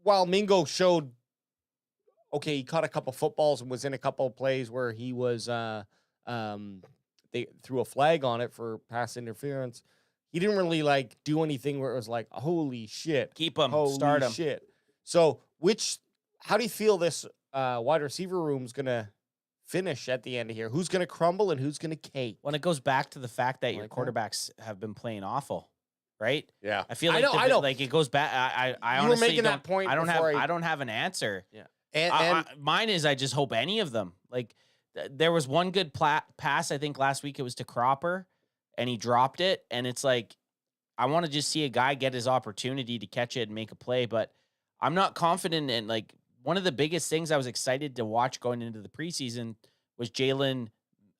while Mingo showed, okay, he caught a couple footballs and was in a couple of plays where he was, they threw a flag on it for pass interference. He didn't really like do anything where it was like, holy shit. Keep him, Holy start him. shit. So, how do you feel this wide receiver room is going to finish at the end of here? Who's going to crumble and who's going to cake? When it goes back to the fact that your Like that? quarterbacks have been playing awful, right? Yeah. I feel I like know. like it goes back. I You were honestly making don't, that point I don't have before I don't have an answer. And Mine is I just hope any of them. Like there was one good pass I think last week. It was to Cropper, and he dropped it. And it's like I want to just see a guy get his opportunity to catch it and make a play. But I'm not confident in like one of the biggest things I was excited to watch going into the preseason was Jalen.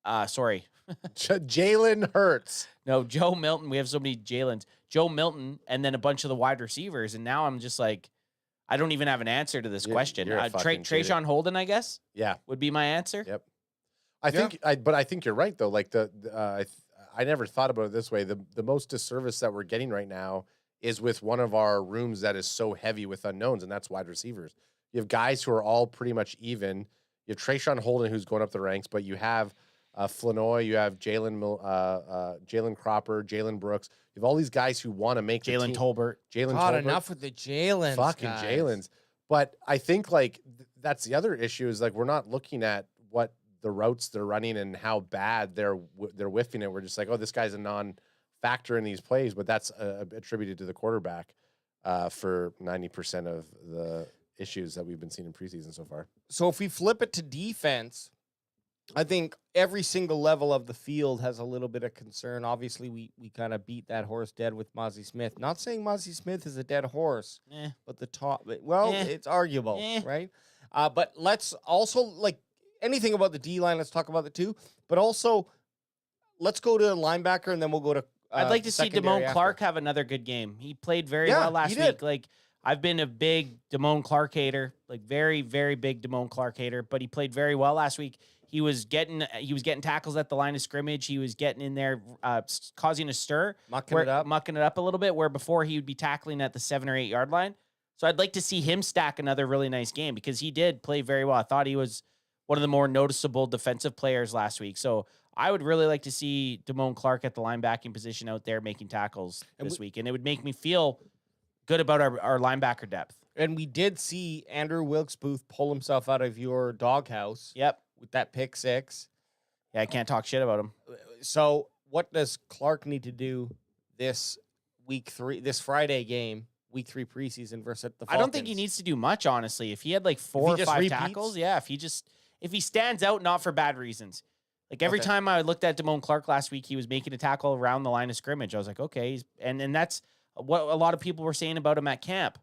Jalen Hurts. No, Joe Milton. We have so many Jalens. Joe Milton, and then a bunch of the wide receivers. And now I'm just like, I don't even have an answer to this question. you're a fucking Trayshawn Holden, I guess, Yeah. would be my answer. Yep. But I think you're right though. Like I never thought about it this way. The most disservice that we're getting right now is with one of our rooms that is so heavy with unknowns, and that's wide receivers. You have guys who are all pretty much even. You have Trayshawn Holden who's going up the ranks, but you have Flanoy, you have Jalen Cropper, Jalen Brooks. You have all these guys who want to make the Jalen team. Tolbert. Jalen God, Tolbert. enough with the Jalen's. Fucking guys. Jalen's. But I think like that's the other issue is like we're not looking at what the routes they're running and how bad they're whiffing it. We're just like, oh, this guy's a non-factor in these plays, but that's attributed to the quarterback for 90% of the issues that we've been seeing in preseason so far. So if we flip it to defense, I think every single level of the field has a little bit of concern. Obviously, we kind of beat that horse dead with Mozzie Smith. Not saying Mozzie Smith is a dead horse, but the top, well, it's arguable, right? But let's also, like, anything about the D-line, let's talk about it too. But also, let's go to linebacker, and then we'll go to I'd like to see secondary Damone after. Clark have another good game. He played very Yeah, well last he did. week. Like, I've been a big Damone Clark hater, like very, very big Damone Clark hater, but he played very well last week. He was getting tackles at the line of scrimmage. He was getting in there, causing a stir, Mucking it up a little bit, where before he would be tackling at the 7 or 8 yard line. So I'd like to see him stack another really nice game because he did play very well. I thought he was one of the more noticeable defensive players last week. So I would really like to see Damone Clark at the linebacking position out there making tackles this week. And it would make me feel good about our linebacker depth. And we did see Andrew Wilkes-Booth pull himself out of your doghouse. Yep. With that pick 6. Yeah, I can't talk shit about him. So what does Clark need to do this Friday game, week 3 preseason versus the Falcons? I don't think he needs to do much, honestly. If he had like 4 or 5 tackles, if he stands out, not for bad reasons. Like every time I looked at Damone Clark last week, he was making a tackle around the line of scrimmage. I was like, okay, and that's what a lot of people were saying about him at camp.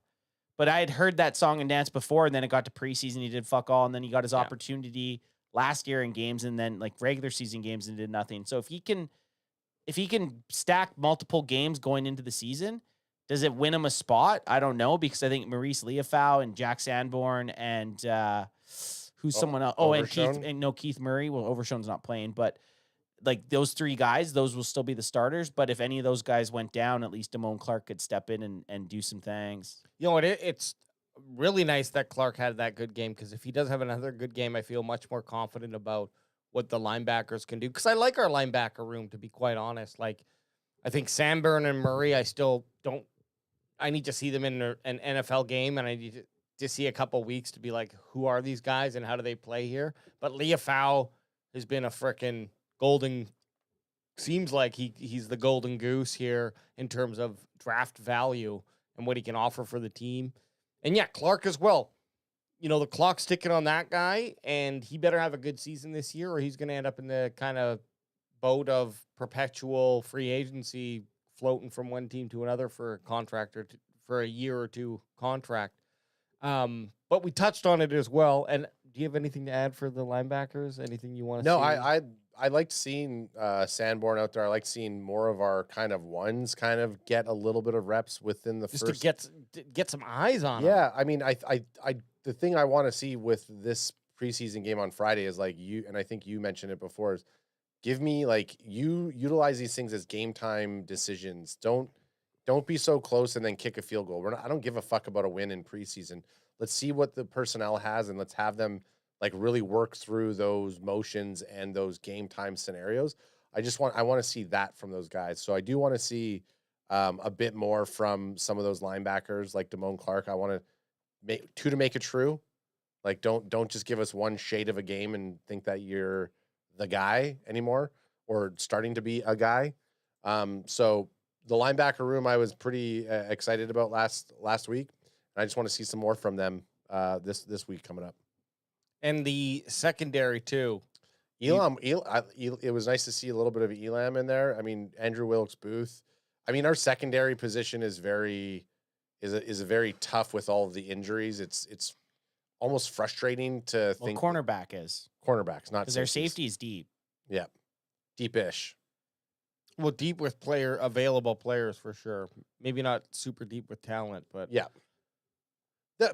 But I had heard that song and dance before, and then it got to preseason, he did fuck all, and then he got his opportunity last year in games, and then like regular season games, and did nothing. So if he can stack multiple games going into the season, does it win him a spot? I don't know, because I think Maurice Leofau and Jack Sanborn and who's someone else? Oh, and Keith Murray. Well, Overshone's not playing, but like those 3 guys, those will still be the starters. But if any of those guys went down, at least Damone Clark could step in and do some things. You know what? It's really nice that Clark had that good game, because if he does have another good game, I feel much more confident about what the linebackers can do. Because I like our linebacker room, to be quite honest. Like, I think Sanborn and Murray, I still don't. I need to see them in an NFL game, and I need to see a couple weeks to be like, who are these guys and how do they play here? But Leofau has been a freaking golden. Seems like he's the golden goose here in terms of draft value and what he can offer for the team. And yeah, Clark as well. You know, the clock's ticking on that guy, and he better have a good season this year, or he's going to end up in the kind of boat of perpetual free agency, floating from one team to another for a contract for a year or 2 contract. But we touched on it as well. And do you have anything to add for the linebackers? Anything you want to No, see? I liked seeing Sanborn out there. I liked seeing more of our kind of ones kind of get a little bit of reps within the Just first. to get some eyes on him. Yeah, I mean, the thing I want to see with this preseason game on Friday is like you, and I think you mentioned it before, is give me like you utilize these things as game time decisions. Don't be so close and then kick a field goal. I don't give a fuck about a win in preseason. Let's see what the personnel has and let's have them like really work through those motions and those game time scenarios. I want to see that from those guys. So I do want to see a bit more from some of those linebackers like Damone Clark. I want to make it true. Like don't just give us one shade of a game and think that you're the guy anymore or starting to be a guy. So the linebacker room I was pretty excited about last week. And I just want to see some more from them this week coming up. And the secondary too. Elam, it was nice to see a little bit of Elam in there. I mean, Andrew Wilkes-Booth. I mean, our secondary position is very tough with all of the injuries. It's almost frustrating to think. Cornerback is Cornerbacks, not because their safety is deep. Yeah, deep-ish. Well, deep with available players for sure. Maybe not super deep with talent, but yeah.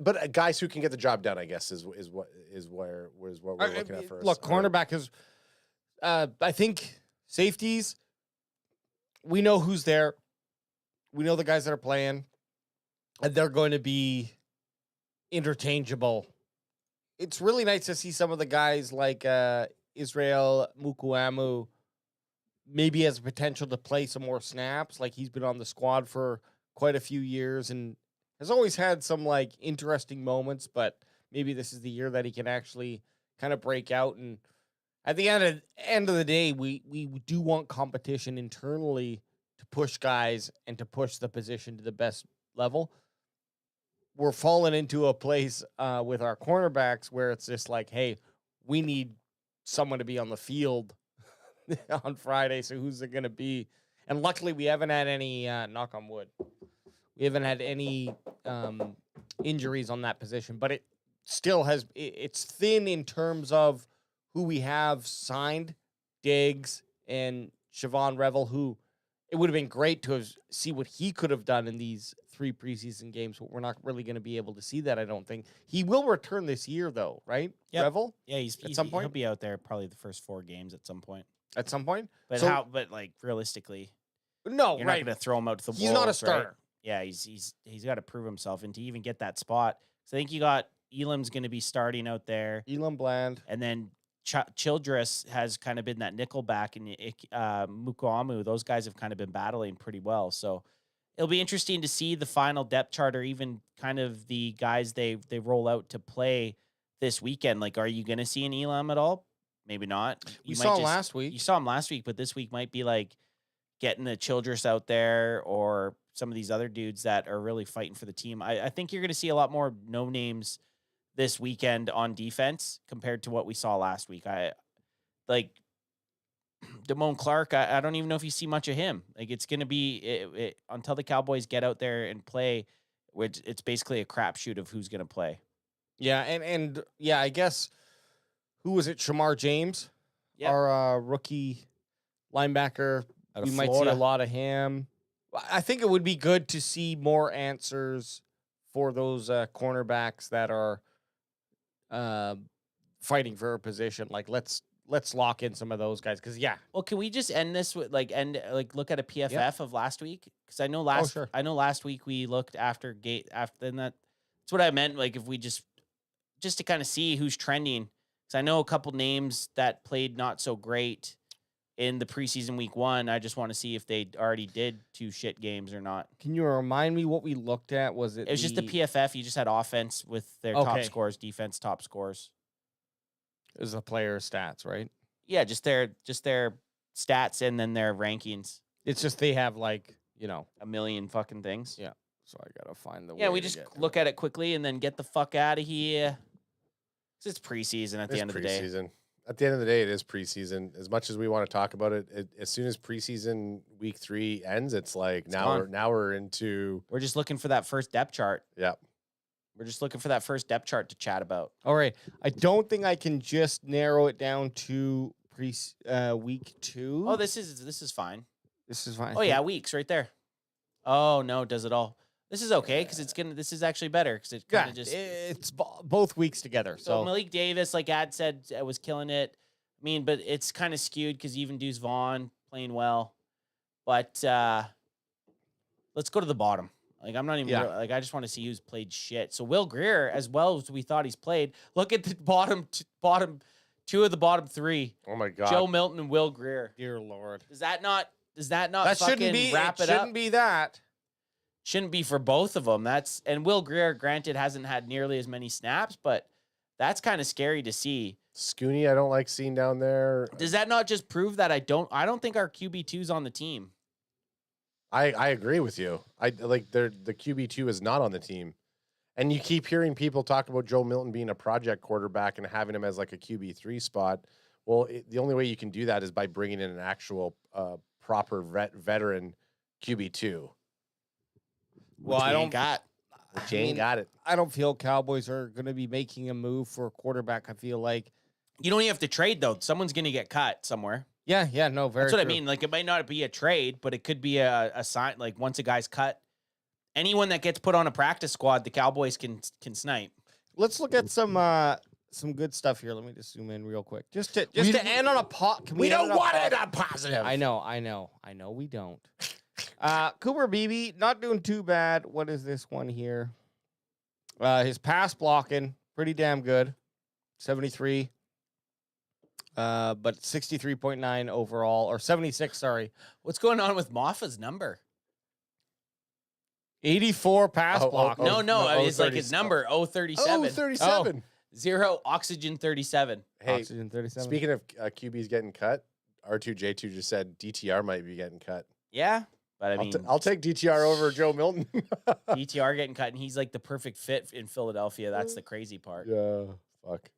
But guys who can get the job done, I guess, is what we're looking at first. Look, cornerback is. I think safeties. We know who's there. We know the guys that are playing, and they're going to be interchangeable. It's really nice to see some of the guys like Israel Mukuamu maybe has potential to play some more snaps. Like he's been on the squad for quite a few years and has always had some like interesting moments, but maybe this is the year that he can actually kind of break out. And at the end of the day, we do want competition internally to push guys and to push the position to the best level. We're falling into a place with our cornerbacks where it's just like, hey, we need someone to be on the field on Friday. So who's it going to be? And luckily we haven't had any, knock on wood, we haven't had any injuries on that position, but it still has, it's thin in terms of who we have signed, Diggs and Siobhan Revel, who it would have been great to see what he could have done in these 3 preseason games, but we're not really going to be able to see that, I don't think. He will return this year, though, right? Yep. Revel? Yeah, he's at some point. He'll be out there probably the first 4 games at some point. At some point? But So- but like realistically, No, you're right. not going to throw him out to the He's not a wolves, starter. right? Yeah, he's got to prove himself, and to even get that spot. So I think you got Elam's going to be starting out there, Elam Bland. and then Childress has kind of been that nickel back, and Mukuamu. Those guys have kind of been battling pretty well. So it'll be interesting to see the final depth chart, or even kind of the guys they roll out to play this weekend. Like, are you going to see an Elam at all? Maybe not. We saw him last week. You saw him last week, but this week might be like getting the Childress out there or some of these other dudes that are really fighting for the team. I think you're going to see a lot more no names this weekend on defense compared to what we saw last week. I like Damone Clark. I don't even know if you see much of him. Like it's going to be until the Cowboys get out there and play, which it's basically a crapshoot of who's going to play. Yeah, and yeah, I guess who was it? Shamar James, Yep. our rookie linebacker. Out of We might see Florida. a lot of him. I think it would be good to see more answers for those cornerbacks that are fighting for a position. Like let's lock in some of those guys because Well, can we just end this with look at a PFF of last week? Because I know sure. last week we looked after and that's what I meant. Like if we just to kind of see who's trending. Because I know a couple names that played not so great in the preseason week 1. I just want to see if they already did 2 shit games or not. Can you remind me what we looked at? Was it? It was just the PFF. You just had offense with their top Okay. scores, defense top scores. It was the player stats, right? Yeah, just their stats and then their rankings. It's just they have like A million fucking things. Yeah. So I gotta find the. Yeah, way we to just get to look at it quickly and then get the fuck out of here. 'Cause it's preseason at the end of the day. Preseason. At the end of the day, it is preseason. As much as we want to talk about it, as soon as preseason week 3 ends, it's like gone. we're into We're just looking for that first depth chart. yeah. We're just looking for that first depth chart to chat about. All right. I don't think I can just narrow it down to week 2. Oh, this is fine. This is fine. Oh yeah, weeks right there. Oh no, does it all? This is okay because this is actually better because it kind of just. It's both weeks together. So Malik Davis, like Ad said, was killing it. I mean, but it's kind of skewed because even Deuce Vaughn playing well. But let's go to the bottom. Like I'm not even like I just want to see who's played shit. So Will Grier, as well as we thought he's played. Look at the bottom 2 of the bottom 3. Oh my God. Joe Milton and Will Grier. Dear Lord. Does that not That shouldn't be wrap it up? Shouldn't be that. Shouldn't be for both of them. And Will Grier, granted, hasn't had nearly as many snaps, but that's kind of scary to see. Scooney, I don't like seeing down there. Does that not just prove that I don't think our QB2's on the team? I agree with you. The QB2 is not on the team. And you keep hearing people talk about Joe Milton being a project quarterback and having him as like a QB3 spot. Well, the only way you can do that is by bringing in an actual proper veteran QB2. Well, I don't got. Which ain't got it. I don't feel Cowboys are going to be making a move for a quarterback. I feel like You don't even have to trade, though. Someone's going to get cut somewhere. Yeah, no, very That's what true. I mean. Like, it might not be a trade, but it could be a sign. Like, once a guy's cut, anyone that gets put on a practice squad, the Cowboys can snipe. Let's look at some good stuff here. Let me just zoom in real quick. Just to end on a pot. We don't want it on positive. I know. We don't. Cooper Beebe, not doing too bad. What is this one here? His pass blocking, pretty damn good. 73. But 63.9 overall, or 76, sorry. What's going on with Moffa's number? 84 pass block. No, it's like his number, 037. 37. 0, oxygen 37. Hey, Oxygen 37. speaking of QBs getting cut, R2J2 just said DTR might be getting cut. Yeah, but I mean, I'll take DTR over Joe Milton. DTR getting cut, and he's like the perfect fit in Philadelphia. That's the crazy part. Yeah, fuck.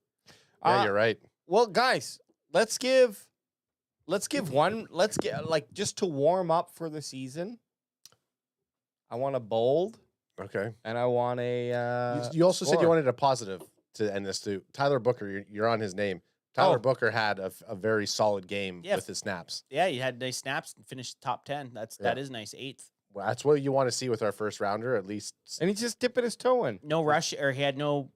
Yeah, you're right. Well, guys, let's get just to warm up for the season. I want a bold. Okay. And I want a you also said score. you wanted a positive to end this too. Tyler Booker, you're on his name. Tyler Booker had a very solid game with his snaps. Yeah, he had nice snaps and finished top 10. That is nice. 8th. Well, that's what you want to see with our first rounder, at least. And he's just dipping his toe in. No rush, or he had no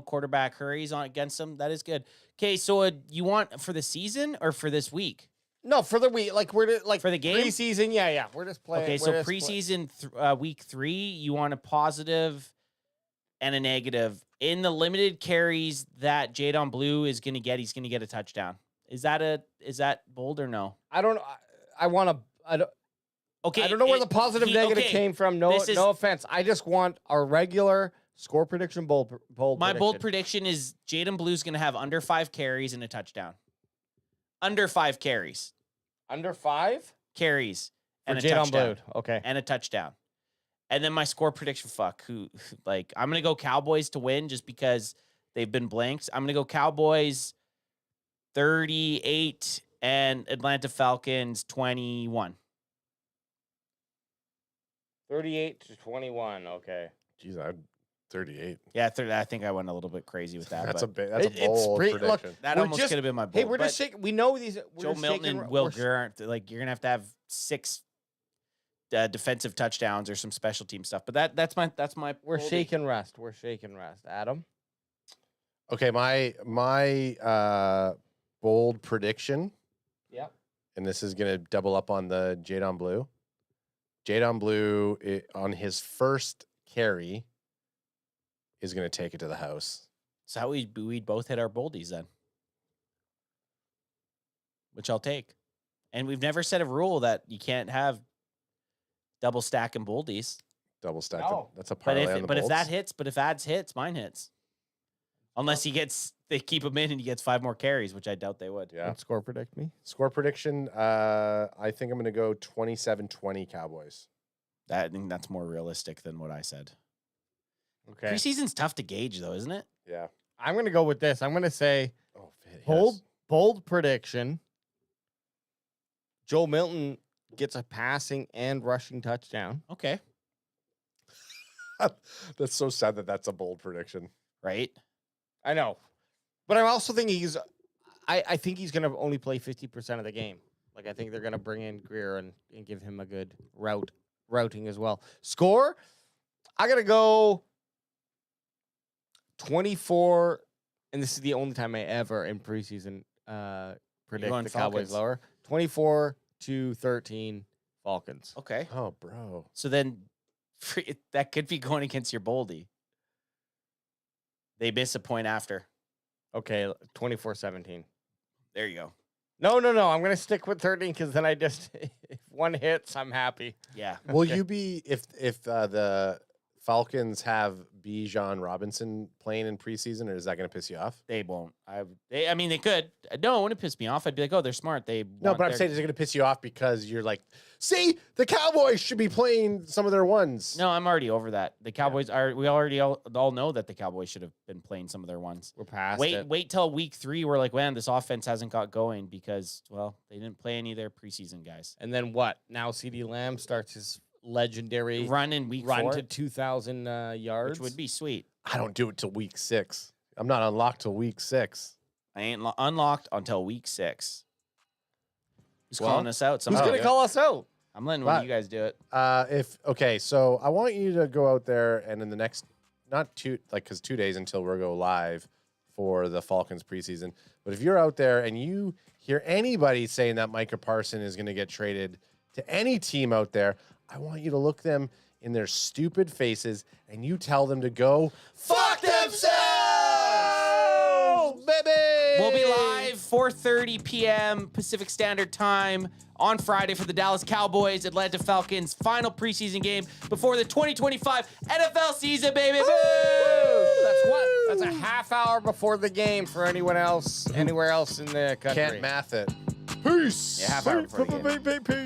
quarterback hurries on against him. That is good. Okay, so you want for the season or for this week? No, for the week. Like for the game preseason. Yeah. We're just playing. Okay, so preseason week 3, you want a positive and a negative. In the limited carries that Jadon Blue is going to get, he's going to get a touchdown. Is that bold or no? I don't know. I want to. Okay, I don't know where the positive negative came from. No offense. I just want a regular score prediction bold My bold prediction is Jadon Blue's going to have under 5 carries and a touchdown. Under 5 carries. Under 5 carries and a Jadon touchdown. Blue. Okay. And a touchdown. And then my score prediction, I'm going to go Cowboys to win just because they've been blanked. I'm going to go Cowboys 38 and Atlanta Falcons 21. 38-21. Okay. Jeez, I'm 38. Yeah, I think I went a little bit crazy with that. That's a bold prediction. Look, that almost could have been my bold. Hey, we're just shaking. We know these. Joe Milton and Will Grier aren't like you're gonna have 6 defensive touchdowns or some special team stuff. But that's my. We're shaking rest. Adam. Okay, my bold prediction. Yeah. And this is gonna double up on the Jadon Blue. Jadon Blue on his first carry is going to take it to the house. So we'd both hit our boldies then, which I'll take. And we've never set a rule that you can't have double stack and boldies. Double stack. No. That's a parlay on the But if bolts. that hits, but if ads hits, mine hits. Unless they keep him in and he gets 5 more carries, which I doubt they would. Yeah. What score predict me? Score prediction. I think I'm going to go 27-20 Cowboys. I think that's more realistic than what I said. Okay. Preseason's tough to gauge, though, isn't it? Yeah. I'm going to go with this. I'm going to say yes. bold prediction. Joe Milton gets a passing and rushing touchdown. Okay. That's so sad that that's a bold prediction. Right? I know. But I'm also thinking I think he's going to only play 50% of the game. Like, I think they're going to bring in Greer and give him a good routing as well. Score, I got to go 24, and this is the only time I ever in preseason predict the Cowboys lower. 24-13 Falcons. Okay. Oh, bro. So then that could be going against your Boldy. They miss a point after. Okay, 24-17. There you go. No. I'm going to stick with 13 because then if one hits, I'm happy. Yeah. Will you be if the Falcons have Bijan Robinson playing in preseason, or is that going to piss you off? They won't. I mean, they could. No, it wouldn't piss me off. I'd be like, oh, they're smart. No, but I'm saying, is it going to piss you off because you're like, see, the Cowboys should be playing some of their ones. No, I'm already over that. The Cowboys are. We already all know that the Cowboys should have been playing some of their ones. We're past it. Wait till week 3. We're like, man, this offense hasn't got going because, well, they didn't play any of their preseason guys. And then what? Now CeeDee Lamb starts his legendary run in week 4 to 2,000 yards, which would be sweet. I don't do it till week 6. I'm not unlocked till week 6. I ain't unlocked until week 6. Who's calling us out? Who's going to call us out? I'm letting one of you guys do it. So I want you to go out there and in the next, because 2 days until we'll go live for the Falcons preseason. But if you're out there and you hear anybody saying that Micah Parsons is going to get traded to any team out there, I want you to look them in their stupid faces and you tell them to go fuck themselves, baby. We'll be live 4:30 p.m. Pacific Standard Time on Friday for the Dallas Cowboys Atlanta Falcons final preseason game before the 2025 NFL season, baby. Woo! That's a half hour before the game for anyone else anywhere else in the country. Can't math it. Peace. Yeah, half hour before the game. Peace.